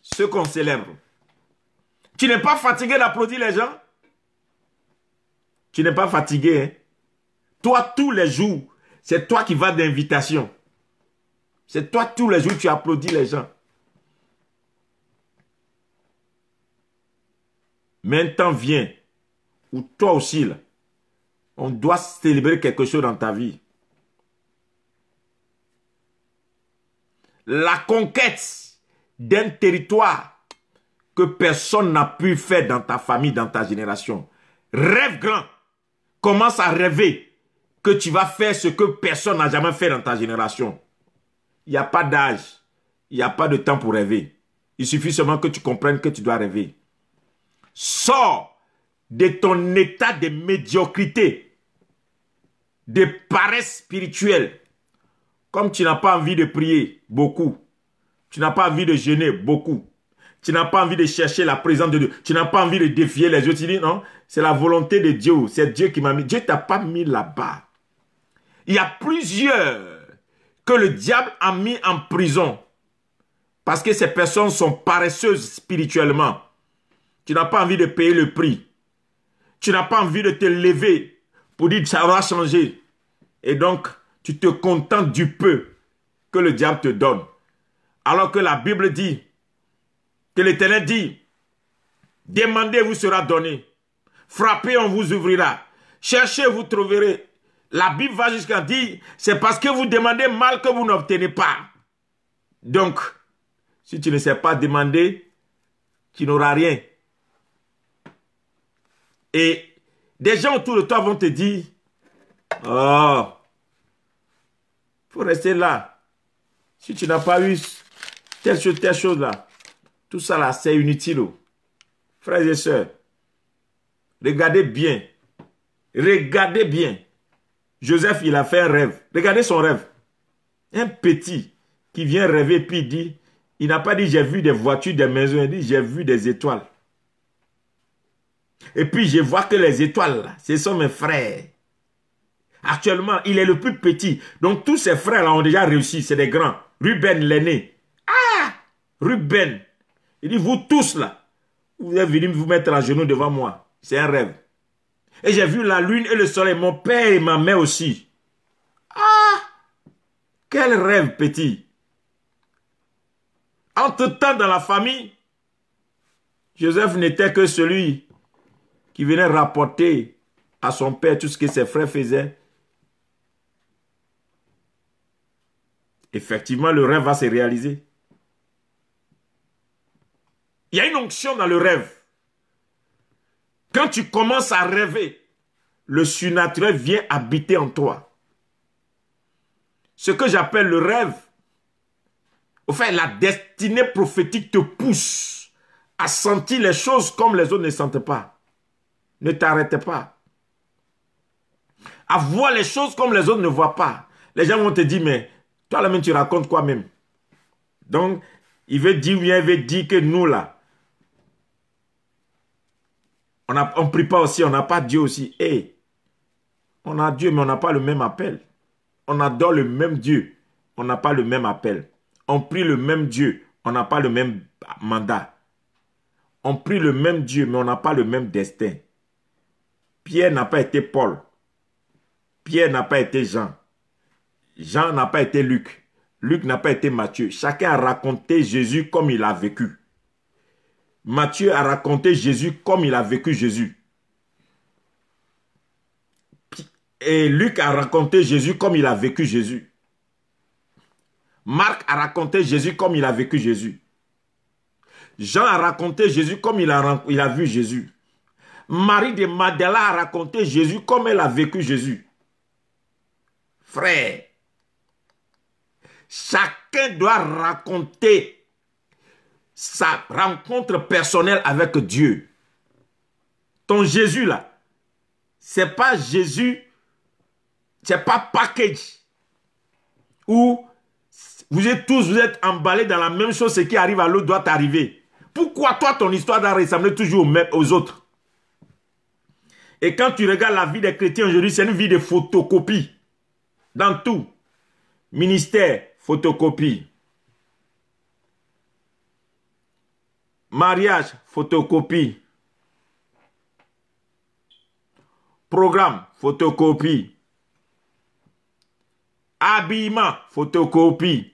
ceux qu'on célèbre. Tu n'es pas fatigué d'applaudir les gens? Tu n'es pas fatigué, hein? Toi, tous les jours, c'est toi qui vas d'invitation. C'est toi, tous les jours, tu applaudis les gens. Mais un temps vient où toi aussi, là, on doit célébrer quelque chose dans ta vie. La conquête d'un territoire que personne n'a pu faire dans ta famille, dans ta génération. Rêve grand. Commence à rêver que tu vas faire ce que personne n'a jamais fait dans ta génération. Il n'y a pas d'âge. Il n'y a pas de temps pour rêver. Il suffit seulement que tu comprennes que tu dois rêver. Sors de ton état de médiocrité, de paresse spirituelle. Comme tu n'as pas envie de prier beaucoup, tu n'as pas envie de jeûner beaucoup, tu n'as pas envie de chercher la présence de Dieu, tu n'as pas envie de défier les autres, tu dis non, c'est la volonté de Dieu, c'est Dieu qui m'a mis. Dieu ne t'a pas mis là-bas. Il y a plusieurs que le diable a mis en prison parce que ces personnes sont paresseuses spirituellement. Tu n'as pas envie de payer le prix. Tu n'as pas envie de te lever pour dire que ça va changer. Et donc, tu te contentes du peu que le diable te donne. Alors que la Bible dit, que l'Éternel dit, demandez, vous sera donné. Frappez, on vous ouvrira. Cherchez, vous trouverez. La Bible va jusqu'à dire, c'est parce que vous demandez mal que vous n'obtenez pas. Donc, si tu ne sais pas demander, tu n'auras rien. Et des gens autour de toi vont te dire, oh, il faut rester là. Si tu n'as pas eu telle chose là, tout ça là, c'est inutile. Frères et sœurs, regardez bien. Regardez bien. Joseph, il a fait un rêve. Regardez son rêve. Un petit qui vient rêver puis il dit, il n'a pas dit j'ai vu des voitures, des maisons, il dit j'ai vu des étoiles. Et puis je vois que les étoiles, là, ce sont mes frères. Actuellement, il est le plus petit. Donc tous ses frères là ont déjà réussi, c'est des grands. Ruben, l'aîné. Ah! Ruben. Il dit, vous tous là, vous êtes venus vous mettre à genoux devant moi. C'est un rêve. Et j'ai vu la lune et le soleil, mon père et ma mère aussi. Ah! Quel rêve petit. Entre-temps, dans la famille, Joseph n'était que celui qui venait rapporter à son père tout ce que ses frères faisaient. effectivement, le rêve va se réaliser. Il y a une onction dans le rêve. Quand tu commences à rêver, le surnaturel vient habiter en toi. Ce que j'appelle le rêve, au fait, la destinée prophétique te pousse à sentir les choses comme les autres ne sentent pas. Ne t'arrête pas. À voir les choses comme les autres ne voient pas. Les gens vont te dire, mais toi là-même, tu racontes quoi même? Donc, il veut dire que nous là, on ne prie pas aussi, on n'a pas Dieu aussi. Hey, on a Dieu, mais on n'a pas le même appel. On adore le même Dieu, on n'a pas le même appel. On prie le même Dieu, on n'a pas le même mandat. On prie le même Dieu, mais on n'a pas le même destin. Pierre n'a pas été Paul. Pierre n'a pas été Jean. Jean n'a pas été Luc. Luc n'a pas été Matthieu. Chacun a raconté Jésus comme il a vécu. Matthieu a raconté Jésus comme il a vécu Jésus. Et Luc a raconté Jésus comme il a vécu Jésus. Marc a raconté Jésus comme il a vécu Jésus. Jean a raconté Jésus comme il a vu Jésus. Marie de Magdala a raconté Jésus comme elle a vécu Jésus. Frère, chacun doit raconter sa rencontre personnelle avec Dieu. Ton Jésus là, c'est pas Jésus, c'est pas package où vous êtes emballés dans la même chose, ce qui arrive à l'autre doit arriver. Pourquoi toi, ton histoire doit ressembler toujours aux autres? Et quand tu regardes la vie des chrétiens aujourd'hui, c'est une vie de photocopie. Dans tout. Ministère, photocopie. Mariage, photocopie. Programme, photocopie. Habillement, photocopie.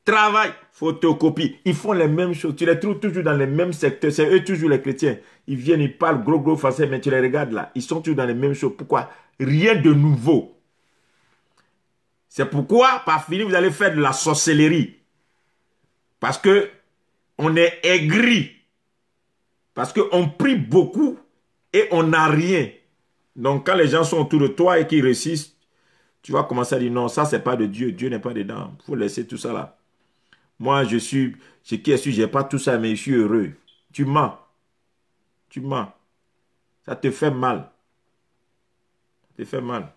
Travail, photocopie. Ils font les mêmes choses. Tu les trouves toujours dans les mêmes secteurs. C'est eux toujours les chrétiens. Ils viennent, ils parlent gros français, mais tu les regardes là. Ils sont toujours dans les mêmes choses. Pourquoi? Rien de nouveau. C'est pourquoi, par fini, vous allez faire de la sorcellerie. Parce que on est aigri. Parce qu'on prie beaucoup et on n'a rien. Donc, quand les gens sont autour de toi et qu'ils réussissent, tu vas commencer à dire non, ça, c'est pas de Dieu. Dieu n'est pas dedans. Il faut laisser tout ça là. Moi, je n'ai pas tout ça, mais je suis heureux. Tu mens. Tu mens. Ça te fait mal. Ça te fait mal.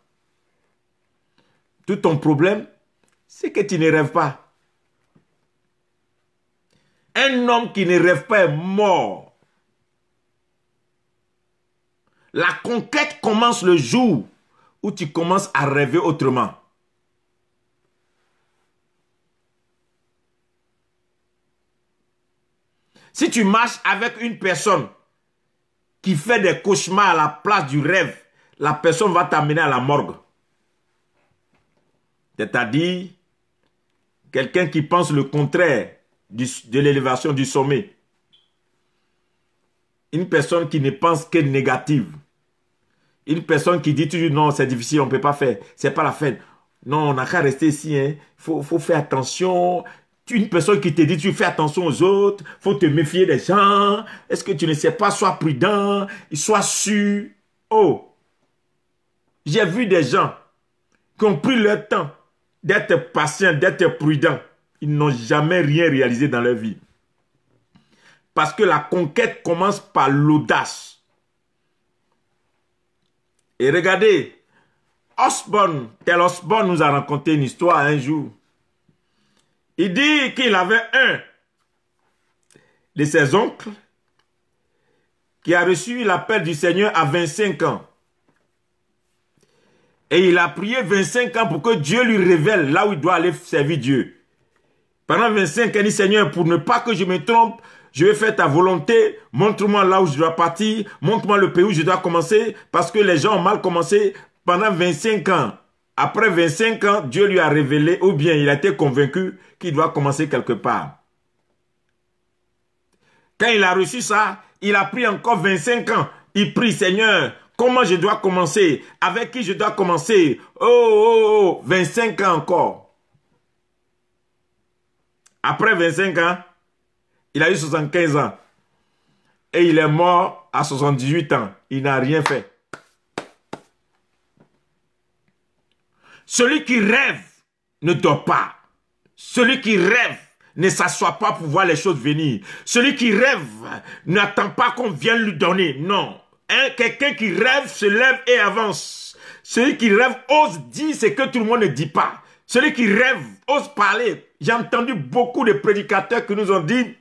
Tout ton problème, c'est que tu ne rêves pas. Un homme qui ne rêve pas est mort. La conquête commence le jour où tu commences à rêver autrement. Si tu marches avec une personne qui fait des cauchemars à la place du rêve, la personne va t'amener à la morgue. C'est-à-dire, quelqu'un qui pense le contraire de l'élévation du sommet. Une personne qui ne pense que négative. Une personne qui dit toujours non, c'est difficile, on ne peut pas faire. C'est pas la fin. Non, on n'a qu'à rester ici. Il faut faire attention. Une personne qui te dit tu fais attention aux autres, il faut te méfier des gens. Est-ce que tu ne sais pas, sois prudent, sois sûr. Oh, j'ai vu des gens qui ont pris leur temps d'être patients, d'être prudents. Ils n'ont jamais rien réalisé dans leur vie. Parce que la conquête commence par l'audace. Et regardez, Tel Osborne nous a raconté une histoire un jour. Il dit qu'il avait un de ses oncles qui a reçu l'appel du Seigneur à 25 ans. Et il a prié 25 ans pour que Dieu lui révèle là où il doit aller servir Dieu. Pendant 25 ans, il dit, Seigneur, pour ne pas que je me trompe, je vais faire ta volonté, montre-moi là où je dois partir, montre-moi le pays où je dois commencer, parce que les gens ont mal commencé pendant 25 ans. Après 25 ans, Dieu lui a révélé, ou bien il a été convaincu qu'il doit commencer quelque part. Quand il a reçu ça, il a pris encore 25 ans. Il prie, Seigneur, Comment je dois commencer? Avec qui je dois commencer? Oh, 25 ans encore. Après 25 ans, il a eu 75 ans. Et il est mort à 78 ans. Il n'a rien fait. Celui qui rêve ne dort pas. Celui qui rêve ne s'assoit pas pour voir les choses venir. Celui qui rêve n'attend pas qu'on vienne lui donner. Non. Quelqu'un qui rêve se lève et avance. Celui qui rêve ose dire ce que tout le monde ne dit pas. Celui qui rêve ose parler. J'ai entendu beaucoup de prédicateurs qui nous ont dit: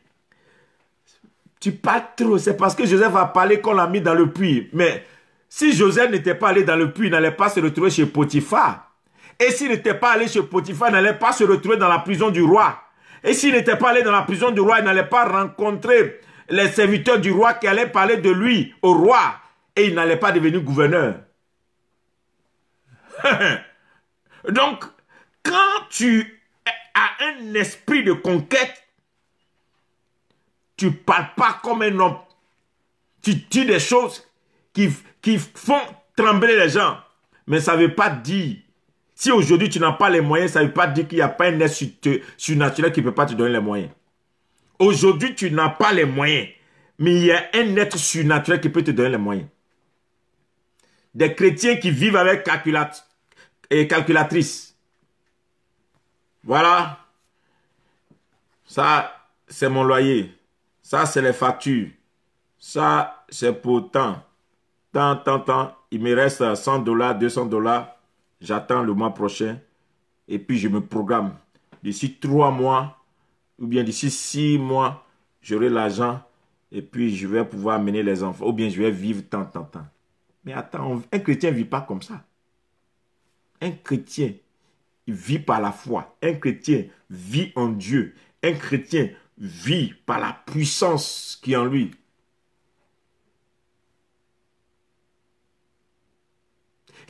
tu parles trop, c'est parce que Joseph a parlé qu'on l'a mis dans le puits. Mais si Joseph n'était pas allé dans le puits, il n'allait pas se retrouver chez Potiphar. Et s'il n'était pas allé chez Potiphar, il n'allait pas se retrouver dans la prison du roi. Et s'il n'était pas allé dans la prison du roi, il n'allait pas rencontrer les serviteurs du roi qui allaient parler de lui au roi. Et il n'allait pas devenir gouverneur. Donc, quand tu as un esprit de conquête, tu ne parles pas comme un homme. Tu dis des choses qui font trembler les gens. Mais ça ne veut pas dire, si aujourd'hui tu n'as pas les moyens, ça ne veut pas dire qu'il n'y a pas un être surnaturel qui ne peut pas te donner les moyens. Aujourd'hui, tu n'as pas les moyens, mais il y a un être surnaturel qui peut te donner les moyens. Des chrétiens qui vivent avec calculatrice. Voilà. Ça, c'est mon loyer. Ça, c'est les factures. Ça, c'est pour tant. Tant. Il me reste $100, $200. J'attends le mois prochain. Et puis, je me programme. D'ici 3 mois, ou bien d'ici 6 mois, j'aurai l'argent. Et puis, je vais pouvoir amener les enfants. Ou bien, je vais vivre tant. Mais attends, un chrétien ne vit pas comme ça. Un chrétien, il vit par la foi. Un chrétien vit en Dieu. Un chrétien vit par la puissance qui est en lui.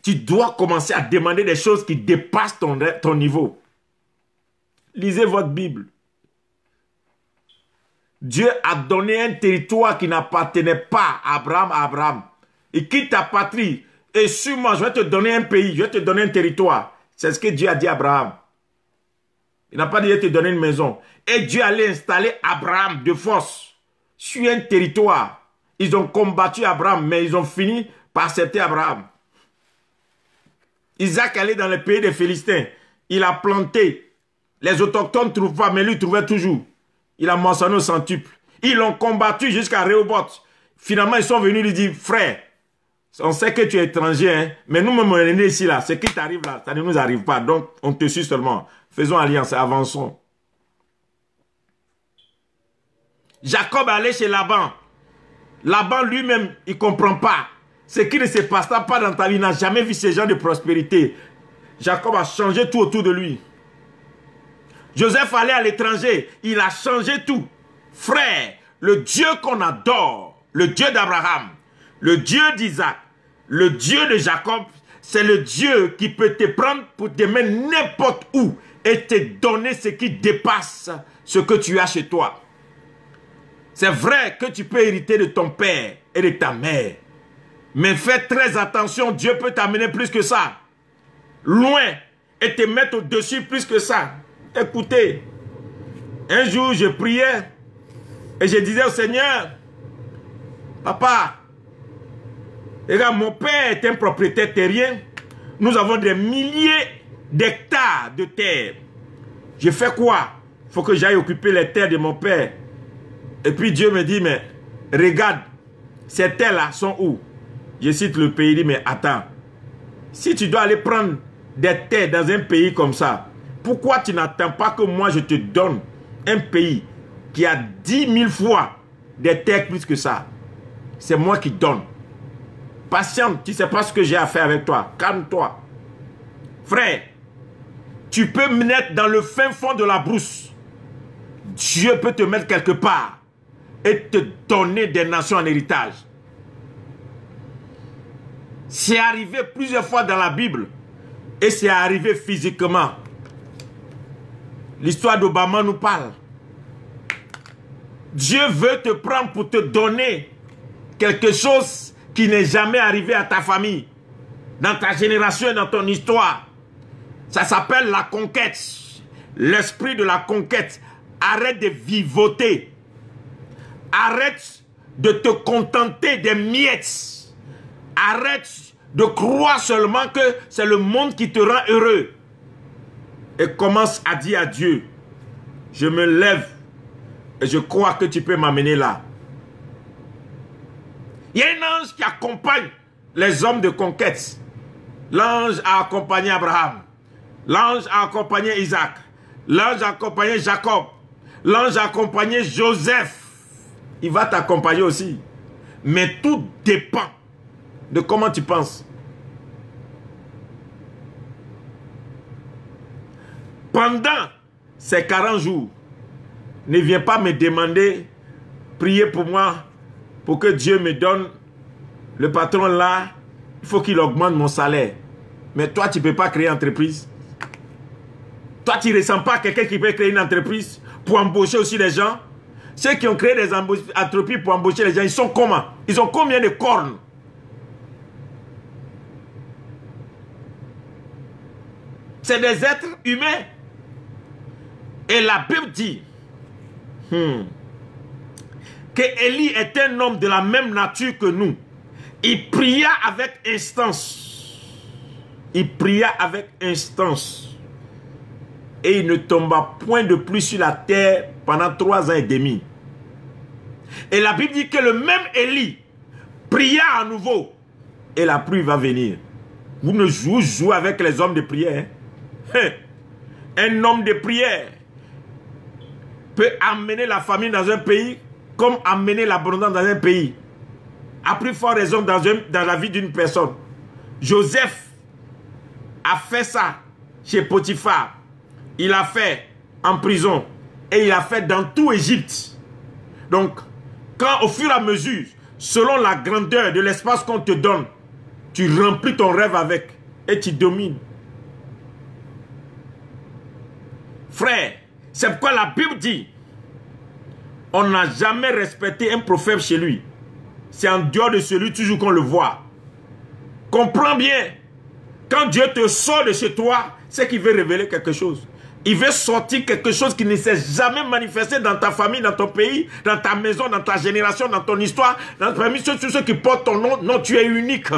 Tu dois commencer à demander des choses qui dépassent ton niveau. Lisez votre Bible. Dieu a donné un territoire qui n'appartenait pas à Abraham. Il quitte ta patrie. Et sûrement, je vais te donner un pays, je vais te donner un territoire. C'est ce que Dieu a dit à Abraham. Il n'a pas dit de te donner une maison. Et Dieu allait installer Abraham de force sur un territoire. Ils ont combattu Abraham, mais ils ont fini par accepter Abraham. Isaac allait dans le pays des Philistins. Il a planté. Les autochtones ne trouvent pas, mais lui trouvait toujours. Il a moissonné au centuple. Ils l'ont combattu jusqu'à Rehoboth. Finalement, ils sont venus lui dire: frère, on sait que tu es étranger, hein, mais nous-mêmes, on est nés ici, là. Ce qui t'arrive là, ça ne nous arrive pas. Donc, on te suit seulement. Faisons alliance, avançons. Jacob allait chez Laban. Laban lui-même, il ne comprend pas. Ce qui ne se passera pas dans ta vie, il n'a jamais vu ce genre de prospérité. Jacob a changé tout autour de lui. Joseph allait à l'étranger, il a changé tout. Frère, le Dieu qu'on adore, le Dieu d'Abraham, le Dieu d'Isaac, le Dieu de Jacob, c'est le Dieu qui peut te prendre pour te mettre n'importe où et te donner ce qui dépasse ce que tu as chez toi. C'est vrai que tu peux hériter de ton père et de ta mère. Mais fais très attention, Dieu peut t'amener plus que ça. Loin et te mettre au-dessus plus que ça. Écoutez, un jour je priais et je disais au Seigneur: Papa, regarde, mon père est un propriétaire terrien. Nous avons des milliers d'hectares de terre. Je fais quoi? Il faut que j'aille occuper les terres de mon père. Et puis Dieu me dit: mais regarde, ces terres-là sont où? Je cite le pays, il dit: mais attends, si tu dois aller prendre des terres dans un pays comme ça, pourquoi tu n'attends pas que moi je te donne un pays qui a 10 000 fois des terres plus que ça? C'est moi qui donne. Patiente, tu ne sais pas ce que j'ai à faire avec toi. Calme-toi. Frère, tu peux me mettre dans le fin fond de la brousse. Dieu peut te mettre quelque part et te donner des nations en héritage. C'est arrivé plusieurs fois dans la Bible et c'est arrivé physiquement. L'histoire d'Obama nous parle. Dieu veut te prendre pour te donner quelque chose qui n'est jamais arrivé à ta famille, dans ta génération et dans ton histoire. Ça s'appelle la conquête. L'esprit de la conquête. Arrête de vivoter. Arrête de te contenter des miettes. Arrête de croire seulement que c'est le monde qui te rend heureux. Et commence à dire à Dieu, je me lève et je crois que tu peux m'amener là. Il y a un ange qui accompagne les hommes de conquête. L'ange a accompagné Abraham. L'ange a accompagné Isaac. L'ange a accompagné Jacob. L'ange a accompagné Joseph. Il va t'accompagner aussi. Mais tout dépend de comment tu penses. Pendant ces 40 jours, ne viens pas me demander, priez pour moi, pour que Dieu me donne le patron là, il faut qu'il augmente mon salaire. Mais toi, tu ne peux pas créer une entreprise. Toi, tu ne ressens pas quelqu'un qui peut créer une entreprise pour embaucher aussi les gens. Ceux qui ont créé des entreprises pour embaucher les gens, ils sont comment? Ils ont combien de cornes? C'est des êtres humains. Et la Bible dit que Élie est un homme de la même nature que nous. Il pria avec instance. Il pria avec instance. Et il ne tomba point de pluie sur la terre pendant 3 ans et demi. Et la Bible dit que le même Élie pria à nouveau. Et la pluie va venir. Vous ne jouez avec les hommes de prière. Hein? Un homme de prière peut amener la famine dans un pays comme amener l'abondance dans un pays. À plus forte raison dans la vie d'une personne. Joseph a fait ça chez Potiphar. Il a fait en prison. Et il a fait dans tout Égypte. Donc, quand au fur et à mesure, selon la grandeur de l'espace qu'on te donne, tu remplis ton rêve avec et tu domines. Frère, c'est pourquoi la Bible dit, on n'a jamais respecté un prophète chez lui. C'est en dehors de celui toujours qu'on le voit. Comprends bien, quand Dieu te sort de chez toi, c'est qu'il veut révéler quelque chose. Il veut sortir quelque chose qui ne s'est jamais manifesté dans ta famille, dans ton pays, dans ta maison, dans ta génération, dans ton histoire, dans parmi ceux qui portent ton nom. Non, tu es unique.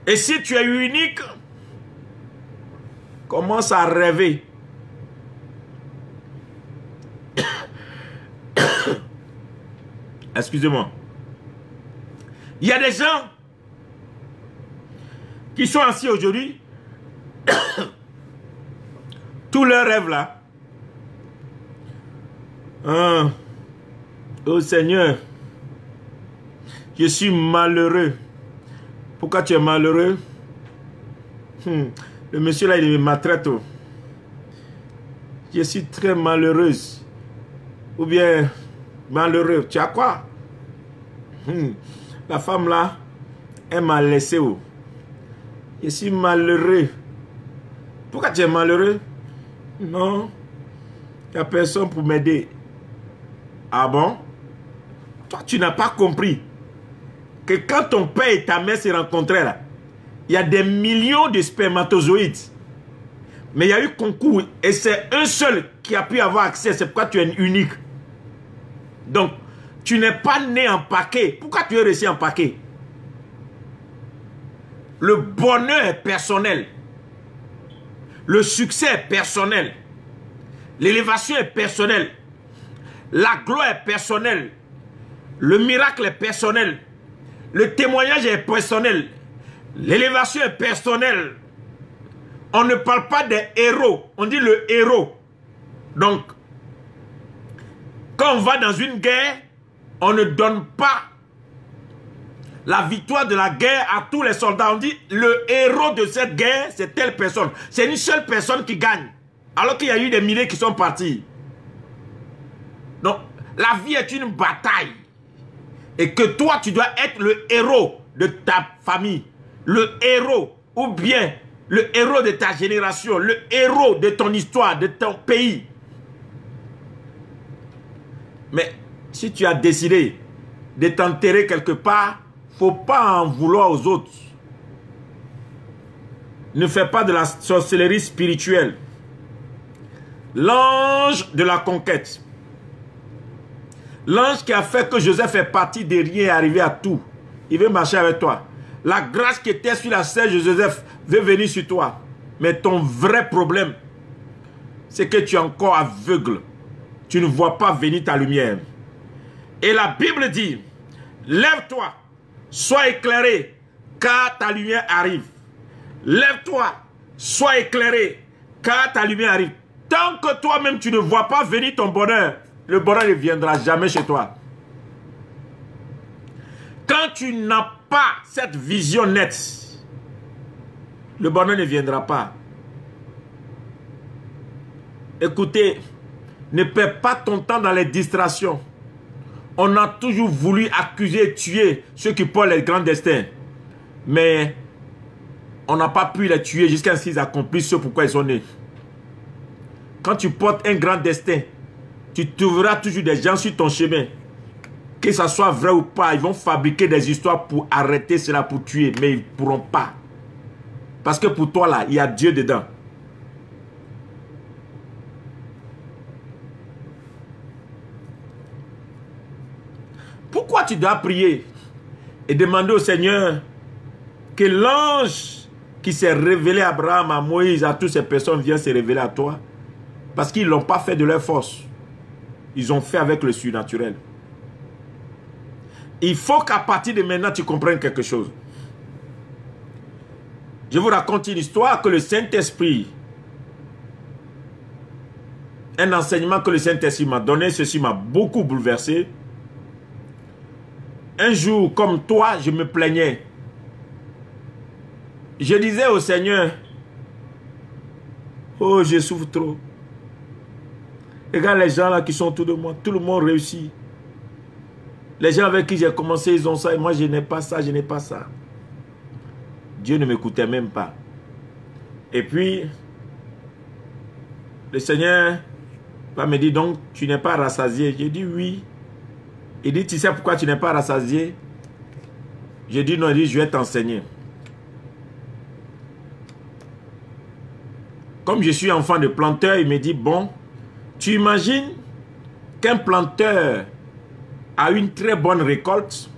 Et si tu es unique, commence à rêver. Excusez-moi. Il y a des gens qui sont assis aujourd'hui, tous leurs rêves là. Oh Seigneur, je suis malheureux. Pourquoi tu es malheureux? Le monsieur là, il me maltraite. Je suis très malheureuse. Ou bien malheureux. Tu as quoi? La femme là, elle m'a laissé. Je suis malheureux. Pourquoi tu es malheureux? Non. Il n'y a personne pour m'aider. Ah bon? Toi, tu n'as pas compris que quand ton père et ta mère se rencontraient là, il y a des millions de spermatozoïdes. Mais il y a eu concours et c'est un seul qui a pu avoir accès. C'est pourquoi tu es unique. Donc, tu n'es pas né en paquet. Pourquoi tu es resté en paquet? Le bonheur est personnel. Le succès est personnel. L'élévation est personnelle. La gloire est personnelle. Le miracle est personnel. Le témoignage est personnel. L'élévation est personnelle. On ne parle pas des héros. On dit le héros. Donc, quand on va dans une guerre, on ne donne pas la victoire de la guerre à tous les soldats. On dit le héros de cette guerre, c'est telle personne. C'est une seule personne qui gagne. Alors qu'il y a eu des milliers qui sont partis. Donc, la vie est une bataille. Et que toi, tu dois être le héros de ta famille. Le héros, ou bien le héros de ta génération. Le héros de ton histoire, de ton pays. Mais Si tu as décidé de t'enterrer quelque part, il ne faut pas en vouloir aux autres. Ne fais pas de la sorcellerie spirituelle. L'ange de la conquête. L'ange qui a fait que Joseph est parti de rien et arrivé à tout. Il veut marcher avec toi. La grâce qui était sur la selle de Joseph veut venir sur toi. Mais ton vrai problème, c'est que tu es encore aveugle. Tu ne vois pas venir ta lumière. Et la Bible dit, lève-toi, sois éclairé, car ta lumière arrive. Lève-toi, sois éclairé, car ta lumière arrive. Tant que toi-même tu ne vois pas venir ton bonheur, le bonheur ne viendra jamais chez toi. Quand tu n'as pas cette vision nette, le bonheur ne viendra pas. Écoutez, ne perds pas ton temps dans les distractions. On a toujours voulu accuser et tuer ceux qui portent les grands destins. Mais on n'a pas pu les tuer jusqu'à ce qu'ils accomplissent ce pourquoi ils sont nés. Quand tu portes un grand destin, tu trouveras toujours des gens sur ton chemin. Que ça soit vrai ou pas, ils vont fabriquer des histoires pour arrêter cela, pour tuer. Mais ils ne pourront pas. Parce que pour toi là, il y a Dieu dedans. Pourquoi tu dois prier et demander au Seigneur que l'ange qui s'est révélé à Abraham, à Moïse, à toutes ces personnes viennent se révéler à toi? Parce qu'ils ne l'ont pas fait de leur force. Ils ont fait avec le surnaturel. Il faut qu'à partir de maintenant, tu comprennes quelque chose. Je vous raconte une histoire que le Saint-Esprit, un enseignement que le Saint-Esprit m'a donné, ceci m'a beaucoup bouleversé. Un jour, comme toi, je me plaignais. Je disais au Seigneur, oh, je souffre trop. Regarde les gens là qui sont autour de moi, tout le monde réussit. Les gens avec qui j'ai commencé, ils ont ça, et moi je n'ai pas ça, je n'ai pas ça. Dieu ne m'écoutait même pas. Et puis, le Seigneur va me dire, donc, tu n'es pas rassasié. J'ai dit oui. Il dit, tu sais pourquoi tu n'es pas rassasié? J'ai dit non, il dit, je vais t'enseigner. Comme je suis enfant de planteur, il me dit, bon, tu imagines qu'un planteur a une très bonne récolte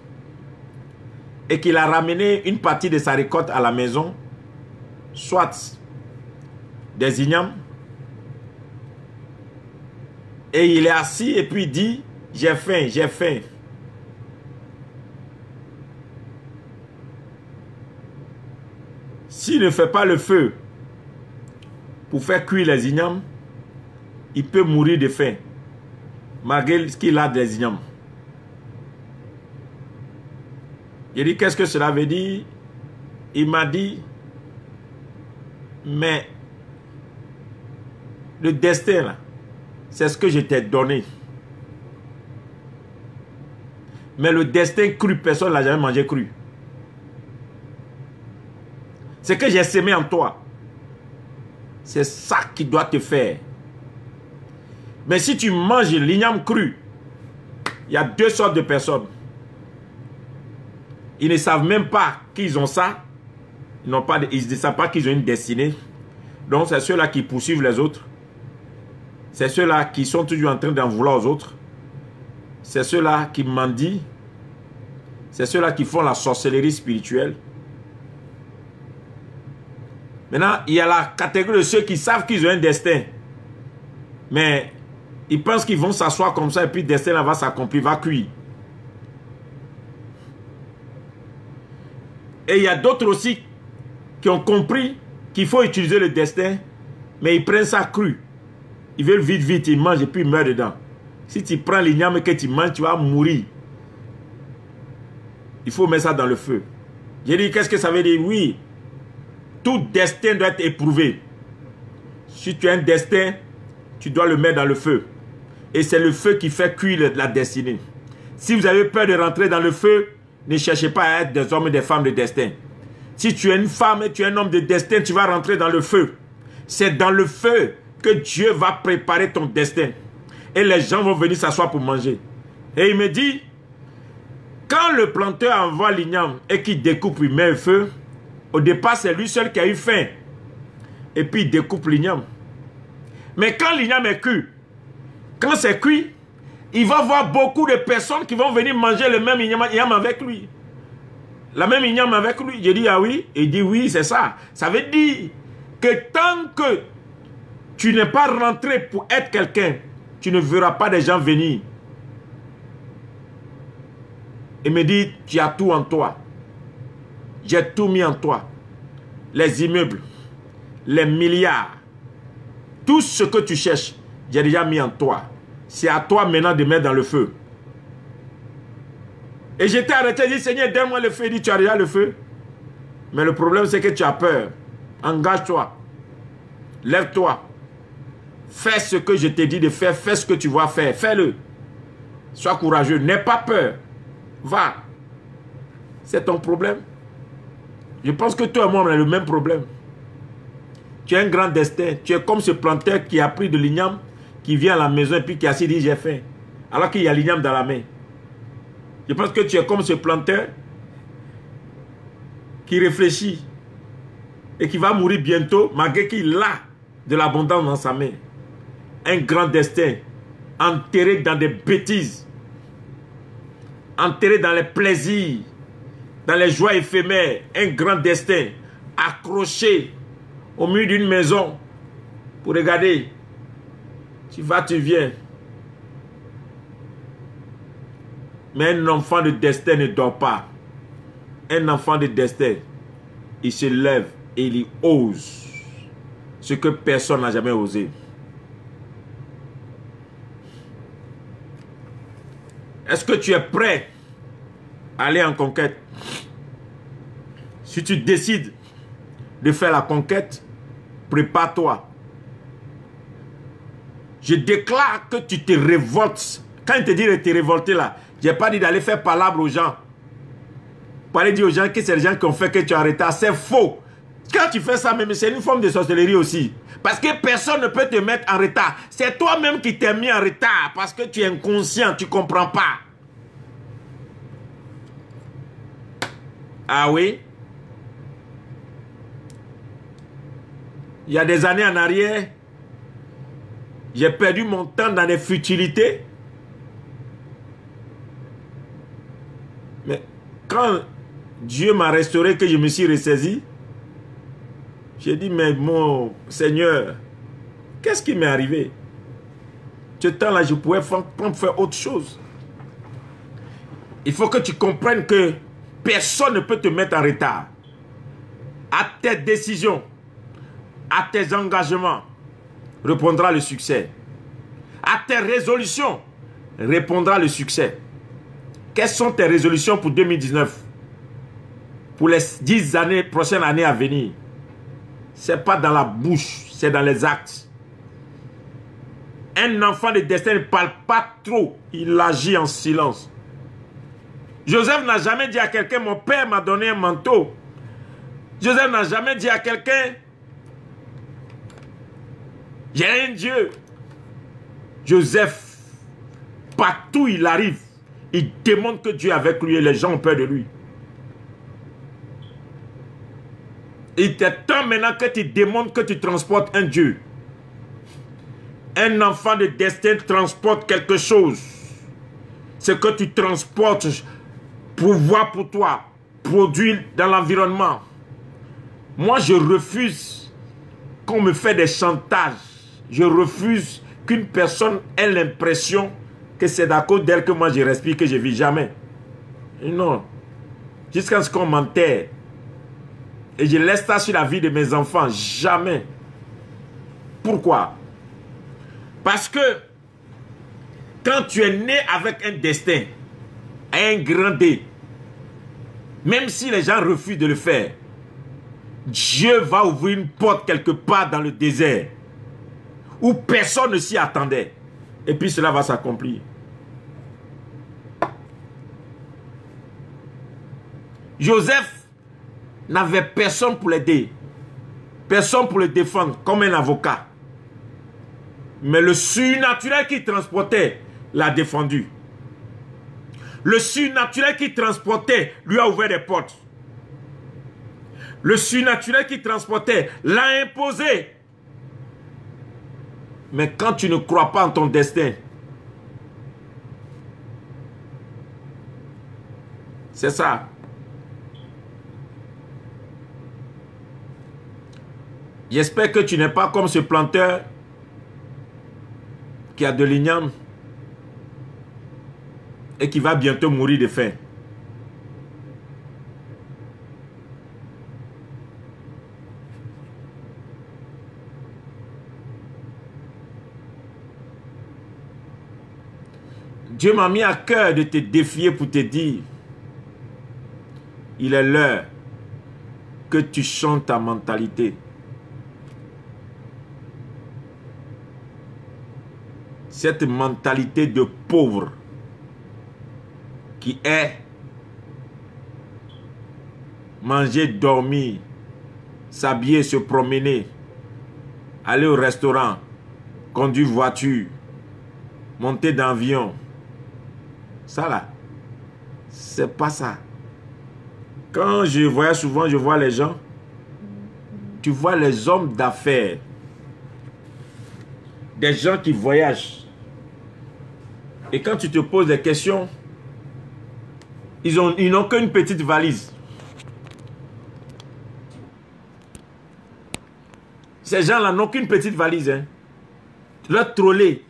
et qu'il a ramené une partie de sa récolte à la maison, soit des ignames, et il est assis et puis il dit, j'ai faim, j'ai faim. S'il ne fait pas le feu pour faire cuire les ignames, il peut mourir de faim, malgré ce qu'il a des ignames. J'ai dit, qu'est-ce que cela veut dire? Il m'a dit, mais le destin, là, c'est ce que je t'ai donné. Mais le destin cru, personne ne l'a jamais mangé cru. Ce que j'ai semé en toi, c'est ça qui doit te faire. Mais si tu manges l'igname cru, il y a deux sortes de personnes. Ils ne savent même pas qu'ils ont ça. Ils ne savent pas qu'ils ont une destinée. Donc c'est ceux-là qui poursuivent les autres. C'est ceux-là qui sont toujours en train d'en vouloir aux autres. C'est ceux-là qui mendient. C'est ceux-là qui font la sorcellerie spirituelle. Maintenant, il y a la catégorie de ceux qui savent qu'ils ont un destin. Mais ils pensent qu'ils vont s'asseoir comme ça et puis le destin là va s'accomplir, va cuire. Et il y a d'autres aussi qui ont compris qu'il faut utiliser le destin, mais ils prennent ça cru. Ils veulent vite, vite, ils mangent et puis ils meurent dedans. Si tu prends l'igname et que tu manges, tu vas mourir. Il faut mettre ça dans le feu. J'ai dit, qu'est-ce que ça veut dire? Oui, tout destin doit être éprouvé. Si tu as un destin, tu dois le mettre dans le feu. Et c'est le feu qui fait cuire la destinée. Si vous avez peur de rentrer dans le feu, ne cherchez pas à être des hommes et des femmes de destin. Si tu es une femme et tu es un homme de destin, tu vas rentrer dans le feu. C'est dans le feu que Dieu va préparer ton destin. Et les gens vont venir s'asseoir pour manger. Et il me dit, quand le planteur envoie l'igname et qu'il découpe, il met le feu, au départ, c'est lui seul qui a eu faim. Et puis, il découpe l'igname. Mais quand l'igname est cuit, quand c'est cuit, il va voir beaucoup de personnes qui vont venir manger le même igname avec lui. La même igname avec lui. J'ai dit, ah oui? Il dit, oui, c'est ça. Ça veut dire que tant que tu n'es pas rentré pour être quelqu'un, tu ne verras pas des gens venir. Il me dit, tu as tout en toi. J'ai tout mis en toi. Les immeubles, les milliards, tout ce que tu cherches, j'ai déjà mis en toi. C'est à toi maintenant de mettre dans le feu. Et j'étais arrêté, j'ai dit, Seigneur, donne-moi le feu. Il dit, tu as déjà le feu. Mais le problème, c'est que tu as peur. Engage-toi. Lève-toi. Fais ce que je t'ai dit de faire. Fais ce que tu vas faire. Fais-le. Sois courageux. N'aie pas peur. Va. C'est ton problème. Je pense que toi et moi, on a le même problème. Tu as un grand destin. Tu es comme ce planteur qui a pris de l'igname, qui vient à la maison et puis qui a dit, j'ai faim. Alors qu'il y a l'igname dans la main. Je pense que tu es comme ce planteur qui réfléchit et qui va mourir bientôt, malgré qu'il a de l'abondance dans sa main. Un grand destin, enterré dans des bêtises, enterré dans les plaisirs, dans les joies éphémères. Un grand destin, accroché au mur d'une maison pour regarder. Tu vas, tu viens. Mais un enfant de destin ne dort pas. Un enfant de destin, il se lève et il ose ce que personne n'a jamais osé. Est-ce que tu es prêt à aller en conquête? Si tu décides de faire la conquête, prépare-toi. Je déclare que tu te révoltes. Quand il te dit de te révolter là, je n'ai pas dit d'aller faire palabre aux gens. Pour aller dire aux gens que c'est les gens qui ont fait que tu es en retard. C'est faux. Quand tu fais ça, même c'est une forme de sorcellerie aussi. Parce que personne ne peut te mettre en retard. C'est toi-même qui t'es mis en retard parce que tu es inconscient, tu ne comprends pas. Ah oui? Il y a des années en arrière, j'ai perdu mon temps dans des futilités. Mais quand Dieu m'a restauré, que je me suis ressaisi, j'ai dit, mais mon Seigneur, qu'est-ce qui m'est arrivé? Ce temps-là, je pouvais faire autre chose. Il faut que tu comprennes que personne ne peut te mettre en retard. À tes décisions, à tes engagements, répondra le succès. À tes résolutions, répondra le succès. Quelles sont tes résolutions pour 2019? Pour les 10 prochaines années à venir? Ce n'est pas dans la bouche, c'est dans les actes. Un enfant de destin ne parle pas trop, il agit en silence. Joseph n'a jamais dit à quelqu'un, mon père m'a donné un manteau. Joseph n'a jamais dit à quelqu'un, j'ai un Dieu. Joseph, partout où il arrive, il démontre que Dieu est avec lui et les gens ont peur de lui. Il est temps maintenant que tu démontres que tu transportes un Dieu. Un enfant de destin transporte quelque chose. Ce que tu transportes, pouvoir pour toi, produire dans l'environnement. Moi, je refuse qu'on me fait des chantages. Je refuse qu'une personne ait l'impression que c'est à cause d'elle que moi je respire, que je ne vis jamais. Et non. Jusqu'à ce qu'on m'enterre. Et je laisse ça sur la vie de mes enfants. Jamais. Pourquoi? Parce que quand tu es né avec un destin, un grand D, même si les gens refusent de le faire, Dieu va ouvrir une porte quelque part dans le désert où personne ne s'y attendait. Et puis cela va s'accomplir. Joseph n'avait personne pour l'aider. Personne pour le défendre comme un avocat. Mais le surnaturel qu'il transportait l'a défendu. Le surnaturel qui transportait lui a ouvert des portes. Le surnaturel qui transportait l'a imposé. Mais quand tu ne crois pas en ton destin, c'est ça. J'espère que tu n'es pas comme ce planteur qui a de l'igname et qui va bientôt mourir de faim. Dieu m'a mis à cœur de te défier pour te dire, il est l'heure que tu changes ta mentalité. Cette mentalité de pauvre qui est manger, dormir, s'habiller, se promener, aller au restaurant, conduire voiture, monter dans l'avion. Ça là, c'est pas ça. Quand je voyage souvent, je vois les gens, tu vois les hommes d'affaires, des gens qui voyagent. Et quand tu te poses des questions, ils n'ont qu'une petite valise. Ces gens-là n'ont qu'une petite valise. Hein. Leur trolley.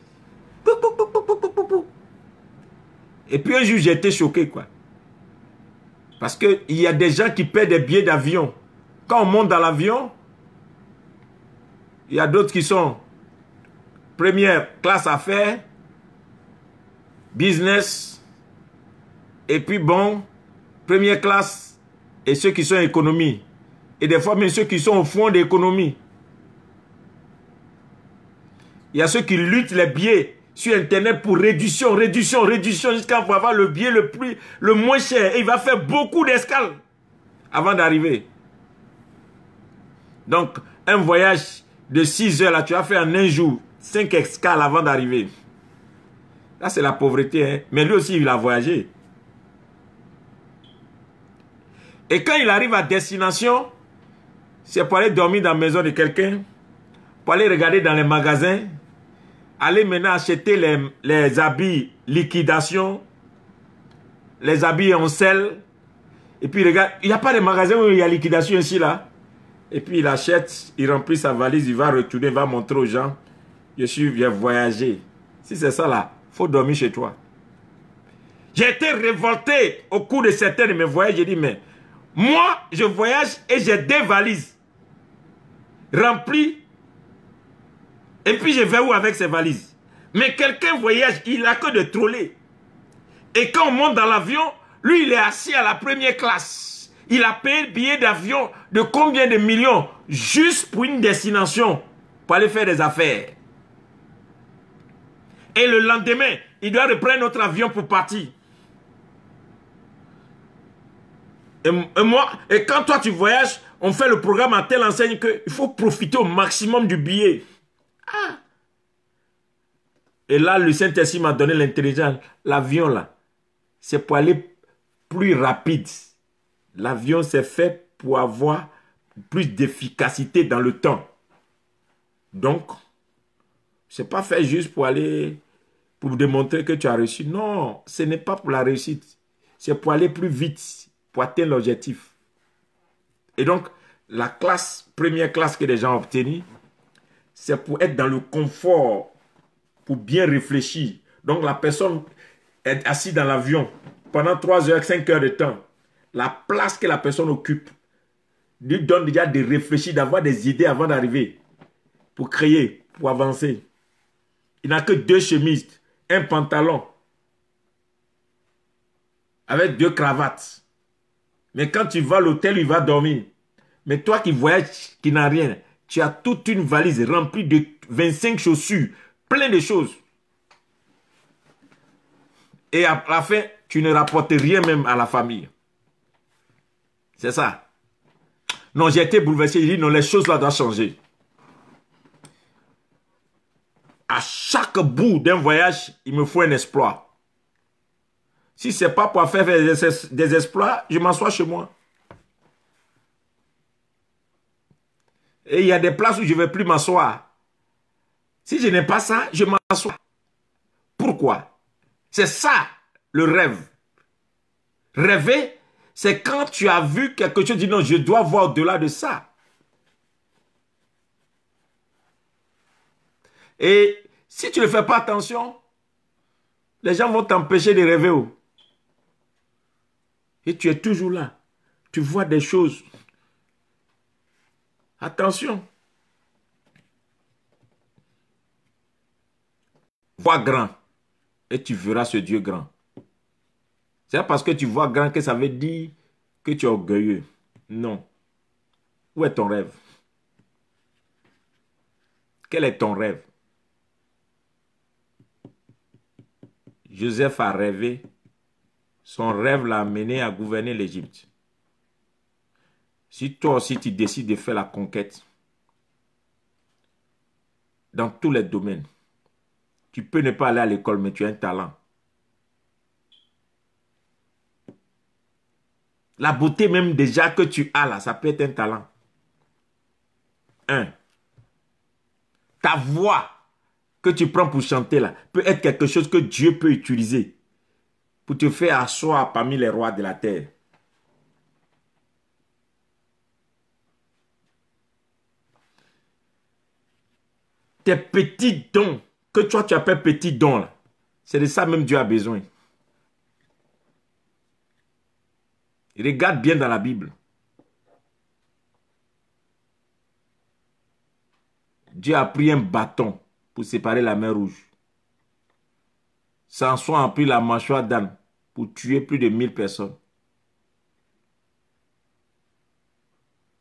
Et puis un jour, j'ai été choqué, quoi. Parce qu'il y a des gens qui paient des billets d'avion. Quand on monte dans l'avion, il y a d'autres qui sont première classe affaires, business, et puis bon, première classe, et ceux qui sont économie. Et des fois, même ceux qui sont au fond d'économie. Il y a ceux qui luttent les billets sur Internet pour réduction, jusqu'à avoir le billet le moins cher. Et il va faire beaucoup d'escales avant d'arriver. Donc, un voyage de 6 heures, là, tu as fait en un jour 5 escales avant d'arriver. Là, c'est la pauvreté. Hein? Mais lui aussi, il a voyagé. Et quand il arrive à destination, c'est pour aller dormir dans la maison de quelqu'un, pour aller regarder dans les magasins, aller maintenant acheter les habits liquidation, les habits en sel. Et puis regarde, il n'y a pas de magasin où il y a liquidation ici, là. Et puis il achète, il remplit sa valise, il va retourner, il va montrer aux gens, j'ai voyagé. Si c'est ça là, il faut dormir chez toi. J'ai été révolté au cours de certains de mes voyages. J'ai dit, mais moi, je voyage et j'ai des valises remplies. Et puis je vais où avec ces valises? Mais quelqu'un voyage, il n'a que de troller. Et quand on monte dans l'avion, lui, il est assis à la première classe. Il a payé le billet d'avion de combien de millions juste pour une destination, pour aller faire des affaires. Et le lendemain, il doit reprendre notre avion pour partir. Et quand toi tu voyages, on fait le programme à telle enseigne qu'il faut profiter au maximum du billet. Ah. Et là, le Saint-Esprit m'a donné l'intelligence. L'avion là, c'est pour aller plus rapide. L'avion, c'est fait pour avoir plus d'efficacité dans le temps. Donc, c'est pas fait juste pour aller, pour démontrer que tu as réussi. Non, ce n'est pas pour la réussite. C'est pour aller plus vite, pour atteindre l'objectif. Et donc, la classe, première classe que les gens ont obtenue, c'est pour être dans le confort, pour bien réfléchir. Donc, la personne est assise dans l'avion pendant 3 heures, 5 heures de temps. La place que la personne occupe lui donne déjà de réfléchir, d'avoir des idées avant d'arriver, pour créer, pour avancer. Il n'a que 2 chemises, un pantalon, avec 2 cravates. Mais quand tu vas à l'hôtel, il va dormir. Mais toi qui voyages, qui n'as rien, tu as toute une valise remplie de 25 chaussures, plein de choses. Et à la fin, tu ne rapportes rien même à la famille. C'est ça. Non, j'ai été bouleversé. Il dit, non, les choses là doivent changer. À chaque bout d'un voyage, il me faut un exploit. Si ce n'est pas pour faire des exploits, je m'assois chez moi. Et il y a des places où je ne vais plus m'asseoir. Si je n'ai pas ça, je m'assois. Pourquoi? C'est ça le rêve. Rêver, c'est quand tu as vu quelque chose, tu dis non, je dois voir au-delà de ça. Et si tu ne fais pas attention, les gens vont t'empêcher de rêver. Et tu es toujours là. Tu vois des choses. Attention. Vois grand. Et tu verras ce Dieu grand. C'est pas parce que tu vois grand que ça veut dire que tu es orgueilleux. Non. Où est ton rêve? Quel est ton rêve? Joseph a rêvé. Son rêve l'a amené à gouverner l'Égypte. Si toi aussi tu décides de faire la conquête, dans tous les domaines, tu peux ne pas aller à l'école, mais tu as un talent. La beauté même déjà que tu as là, ça peut être un talent. Ta voix que tu prends pour chanter là, peut être quelque chose que Dieu peut utiliser pour te faire asseoir parmi les rois de la terre. Tes petits dons, que toi tu appelles petits dons là, c'est de ça même Dieu a besoin. Regarde bien dans la Bible. Dieu a pris un bâton pour séparer la mer Rouge. Samson a pris la mâchoire d'âne pour tuer plus de 1000 personnes.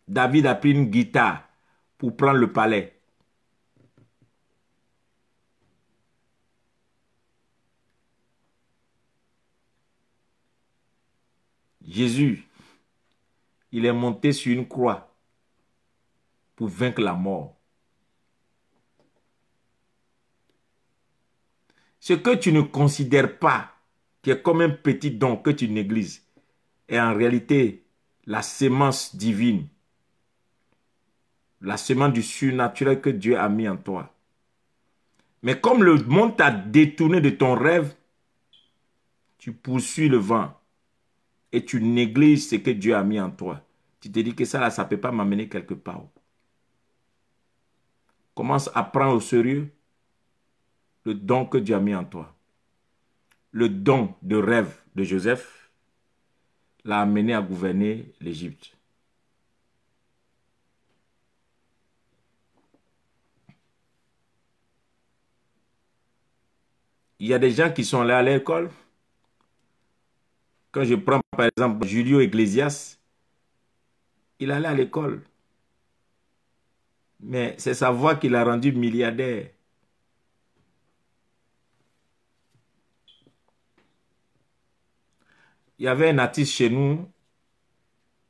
David a pris une guitare pour prendre le palais. Jésus, il est monté sur une croix pour vaincre la mort. Ce que tu ne considères pas, qui est comme un petit don que tu négliges, est en réalité la sémence divine, la sémence du surnaturel que Dieu a mis en toi. Mais comme le monde t'a détourné de ton rêve, tu poursuis le vent et tu négliges ce que Dieu a mis en toi. Tu te dis que ça, là, ça ne peut pas m'amener quelque part. Commence à prendre au sérieux le don que Dieu a mis en toi. Le don de rêve de Joseph l'a amené à gouverner l'Égypte. Il y a des gens qui sont allés à l'école. Quand je prends par exemple Julio Iglesias, il allait à l'école. Mais c'est sa voix qui l'a rendu milliardaire. Il y avait un artiste chez nous,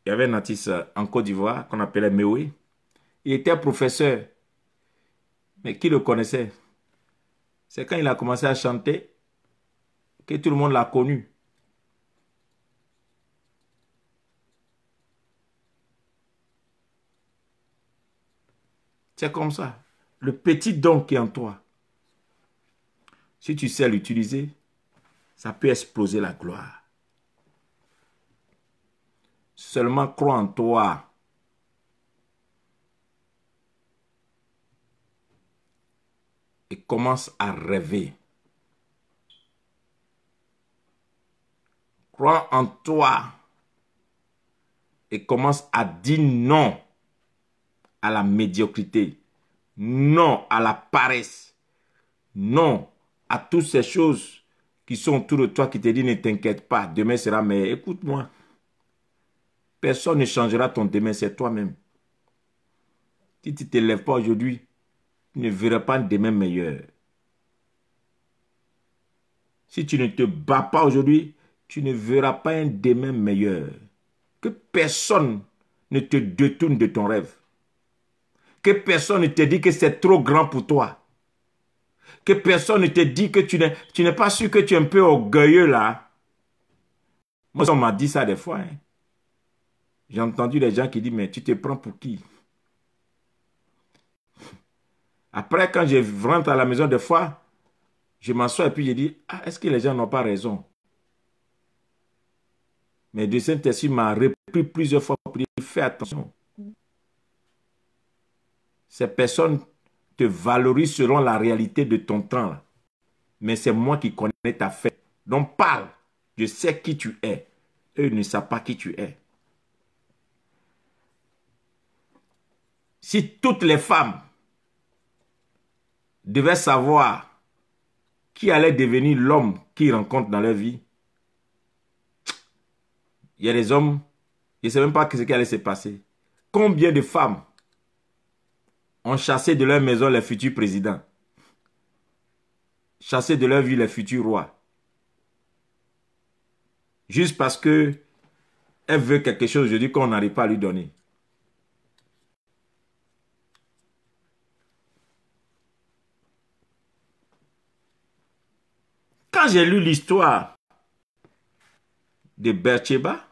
il y avait un artiste en Côte d'Ivoire qu'on appelait Mewe. Il était professeur. Mais qui le connaissait? C'est quand il a commencé à chanter que tout le monde l'a connu. C'est comme ça. Le petit don qui est en toi, si tu sais l'utiliser, ça peut exploser la gloire. Seulement crois en toi. Et commence à rêver. Crois en toi. Et commence à dire non à la médiocrité. Non à la paresse. Non à toutes ces choses qui sont autour de toi qui te disent ne t'inquiète pas, demain sera meilleur. Écoute-moi. Personne ne changera ton demain, c'est toi-même. Si tu ne te lèves pas aujourd'hui, tu ne verras pas un demain meilleur. Si tu ne te bats pas aujourd'hui, tu ne verras pas un demain meilleur. Que personne ne te détourne de ton rêve. Que personne ne te dise que c'est trop grand pour toi. Que personne ne te dise que tu n'es pas sûr que tu es un peu orgueilleux là. Moi, on m'a dit ça des fois. Hein. J'ai entendu des gens qui disent, mais tu te prends pour qui? Après, quand je rentre à la maison des fois, je m'assois et puis je dis, ah, est-ce que les gens n'ont pas raison? Mais le Saint-Esprit m'a repris plusieurs fois pour dire, fais attention. Ces personnes te valorisent selon la réalité de ton temps. Là. Mais c'est moi qui connais ta fête. Donc parle. Je sais qui tu es. Eux ne savent pas qui tu es. Si toutes les femmes devaient savoir qui allait devenir l'homme qu'ils rencontrent dans leur vie, il y a des hommes, je ne sais même pas ce qui allait se passer. Combien de femmes ont chassé de leur maison les futurs présidents, chassé de leur vie les futurs rois, juste parce que elle veut quelque chose aujourd'hui qu'on n'arrive pas à lui donner. Quand j'ai lu l'histoire de Bathsheba,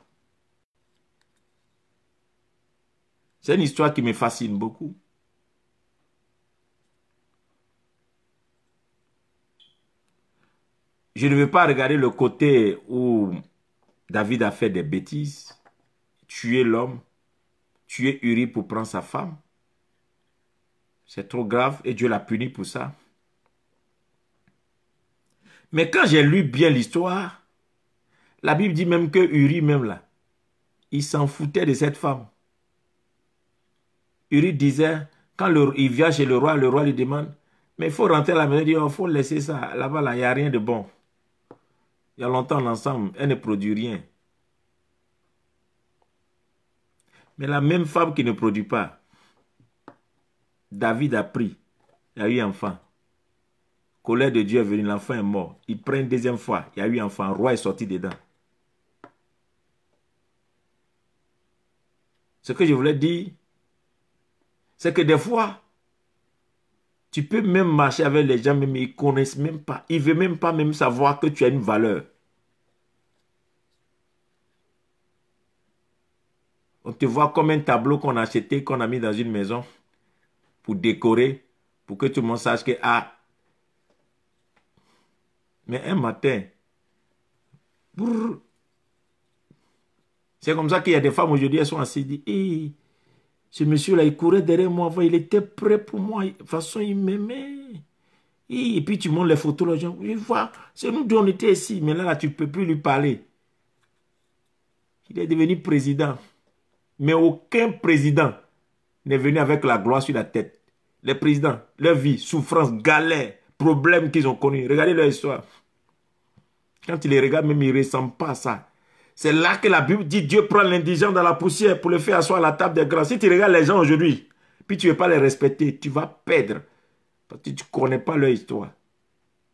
c'est une histoire qui me fascine beaucoup. Je ne veux pas regarder le côté où David a fait des bêtises, tuer l'homme, tuer Uri pour prendre sa femme. C'est trop grave et Dieu l'a puni pour ça. Mais quand j'ai lu bien l'histoire, la Bible dit même que Uri, même là, il s'en foutait de cette femme. Uri disait, quand il vient chez le roi lui demande, mais il faut rentrer à la maison, il dit, il faut laisser ça, là-bas, là, il n'y a rien de bon. Il y a longtemps ensemble, elle ne produit rien. Mais la même femme qui ne produit pas, David a pris, il y a eu enfant. Colère de Dieu est venue, l'enfant est mort. Il prend une deuxième fois, il y a eu enfant, le roi est sorti dedans. Ce que je voulais dire, c'est que des fois, tu peux même marcher avec les gens, mais ils ne connaissent même pas. Ils ne veulent même pas même savoir que tu as une valeur. On te voit comme un tableau qu'on a acheté, qu'on a mis dans une maison pour décorer, pour que tout le monde sache que, ah, mais un matin, c'est comme ça qu'il y a des femmes aujourd'hui, elles sont assises, disent, hey, ce monsieur-là, il courait derrière moi, il était prêt pour moi, de toute façon, il m'aimait. Et puis tu montres les photos, les gens, je vois, c'est nous deux, on était ici, mais là, tu ne peux plus lui parler. Il est devenu président. Mais aucun président n'est venu avec la gloire sur la tête. Les présidents, leur vie, souffrance, galère, problèmes qu'ils ont connus. Regardez leur histoire. Quand ils les regardent, même ils ne ressemblent pas à ça. C'est là que la Bible dit Dieu prend l'indigent dans la poussière pour le faire asseoir à la table des grands. Si tu regardes les gens aujourd'hui, puis tu ne veux pas les respecter, tu vas perdre. Parce que tu ne connais pas leur histoire.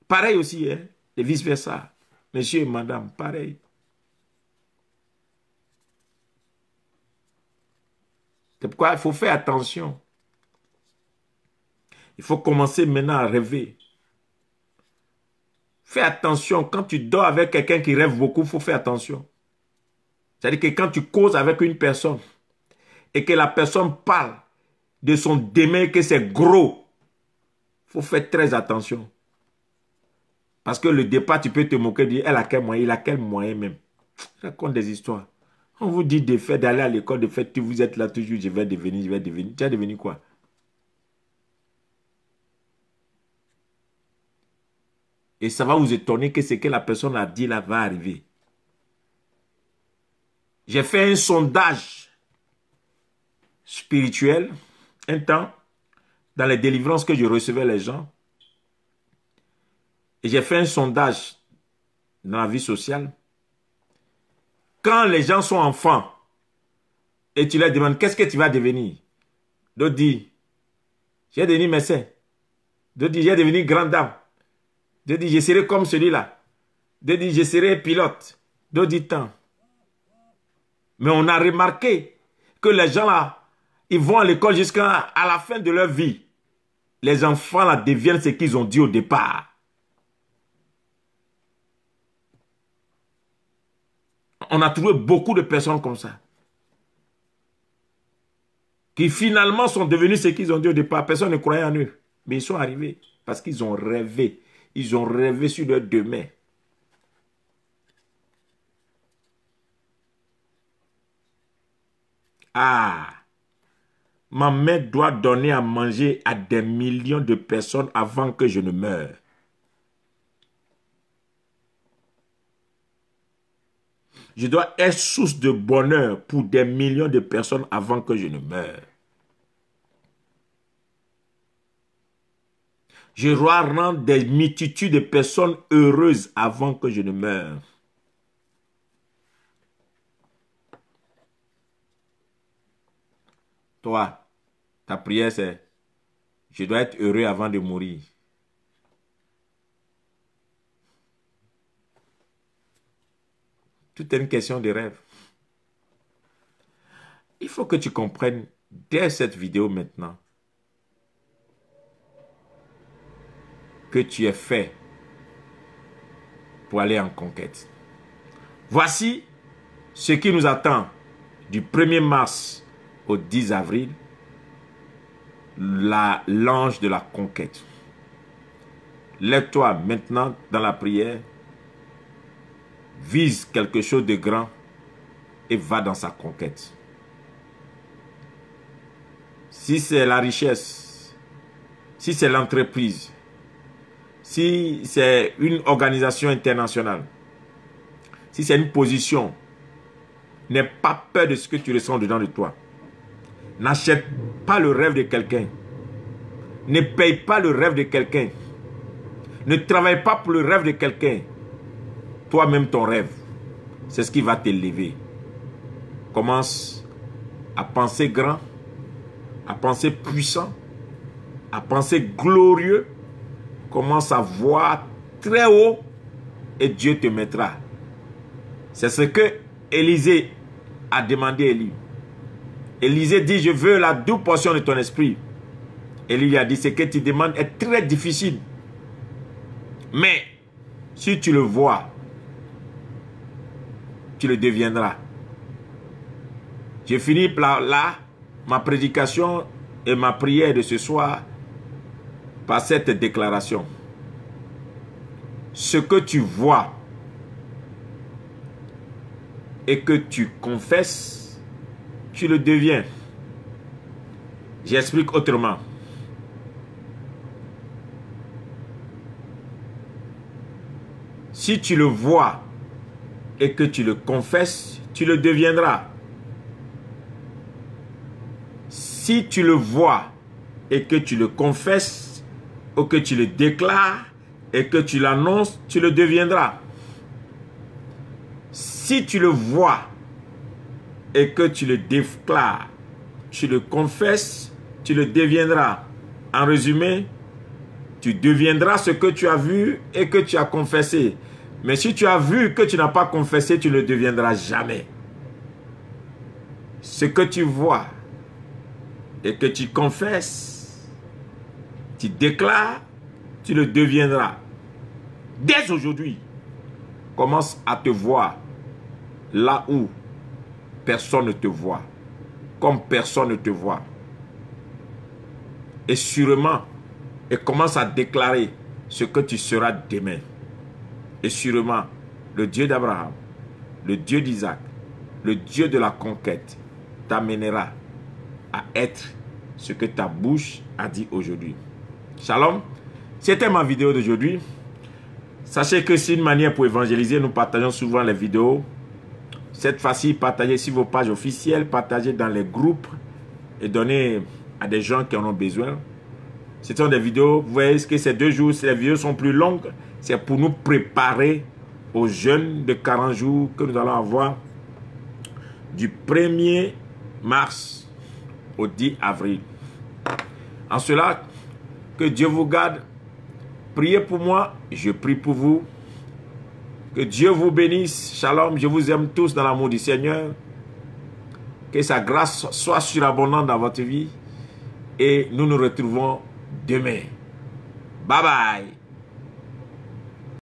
Pareil aussi, hein, et vice-versa. Monsieur et madame, pareil. C'est pourquoi il faut faire attention. Il faut commencer maintenant à rêver. Fais attention, quand tu dors avec quelqu'un qui rêve beaucoup, il faut faire attention. C'est-à-dire que quand tu causes avec une personne et que la personne parle de son demain, que c'est gros, il faut faire très attention. Parce que le départ, tu peux te moquer, dire, elle a quel moyen, il a quel moyen même. Je raconte des histoires. On vous dit de faire, d'aller à l'école, de faire, vous êtes là toujours, je vais devenir, je vais devenir. Tu vas devenir quoi? Et ça va vous étonner que ce que la personne a dit là va arriver. J'ai fait un sondage spirituel, un temps, dans les délivrances que je recevais les gens. Et j'ai fait un sondage dans la vie sociale. Quand les gens sont enfants, et tu leur demandes, qu'est-ce que tu vas devenir? D'autres disent, je vais devenir médecin. D'autres disent, je vais devenir grande dame. D'autres disent, je serai comme celui-là. D'autres disent, je serai pilote. D'autres disent, tant. Mais on a remarqué que les gens là, ils vont à l'école jusqu'à la fin de leur vie. Les enfants là deviennent ce qu'ils ont dit au départ. On a trouvé beaucoup de personnes comme ça. Qui finalement sont devenus ce qu'ils ont dit au départ. Personne ne croyait en eux. Mais ils sont arrivés parce qu'ils ont rêvé. Ils ont rêvé sur leur demain. Ah, ma mère doit donner à manger à des millions de personnes avant que je ne meure. Je dois être source de bonheur pour des millions de personnes avant que je ne meure. Je dois rendre des multitudes de personnes heureuses avant que je ne meure. Toi, ta prière c'est, je dois être heureux avant de mourir. Tout est une question de rêve. Il faut que tu comprennes dès cette vidéo maintenant que tu es fait pour aller en conquête. Voici ce qui nous attend du 1er mars au 10 avril, l'ange de la conquête. Lève-toi maintenant dans la prière, vise quelque chose de grand et va dans sa conquête. Si c'est la richesse, si c'est l'entreprise, si c'est une organisation internationale, si c'est une position, n'aie pas peur de ce que tu ressens dedans de toi. N'achète pas le rêve de quelqu'un. Ne paye pas le rêve de quelqu'un. Ne travaille pas pour le rêve de quelqu'un. Toi-même ton rêve, c'est ce qui va t'élever. Commence à penser grand, à penser puissant, à penser glorieux. Commence à voir très haut et Dieu te mettra. C'est ce que Élisée a demandé à Élie. Élisée dit, je veux la double portion de ton esprit. Élie lui a dit, ce que tu demandes est très difficile. Mais, si tu le vois, tu le deviendras. Je finis là ma prédication et ma prière de ce soir par cette déclaration. Ce que tu vois et que tu confesses, tu le deviens. J'explique autrement. Si tu le vois et que tu le confesses, tu le deviendras. Si tu le vois et que tu le confesses, ou que tu le déclares et que tu l'annonces, tu le deviendras. Si tu le vois et que tu le déclares, tu le confesses, tu le deviendras. En résumé, tu deviendras ce que tu as vu et que tu as confessé. Mais si tu as vu que tu n'as pas confessé, tu ne le deviendras jamais. Ce que tu vois et que tu confesses, tu déclares, tu le deviendras. Dès aujourd'hui, commence à te voir là où personne ne te voit, comme personne ne te voit. Et sûrement, et commence à déclarer ce que tu seras demain. Et sûrement, le Dieu d'Abraham, le Dieu d'Isaac, le Dieu de la conquête t'amènera à être ce que ta bouche a dit aujourd'hui. Shalom, c'était ma vidéo d'aujourd'hui. Sachez que c'est une manière pour évangéliser. Nous partageons souvent les vidéos. Cette fois-ci, partagez sur vos pages officielles, partagez dans les groupes et donnez à des gens qui en ont besoin. Ce sont des vidéos, vous voyez que ces 2 jours, les vidéos sont plus longues. C'est pour nous préparer aux jeûnes de 40 jours que nous allons avoir du 1er mars au 10 avril. En cela, que Dieu vous garde. Priez pour moi, je prie pour vous. Que Dieu vous bénisse. Shalom, je vous aime tous dans l'amour du Seigneur. Que sa grâce soit surabondante dans votre vie. Et nous nous retrouvons demain. Bye bye.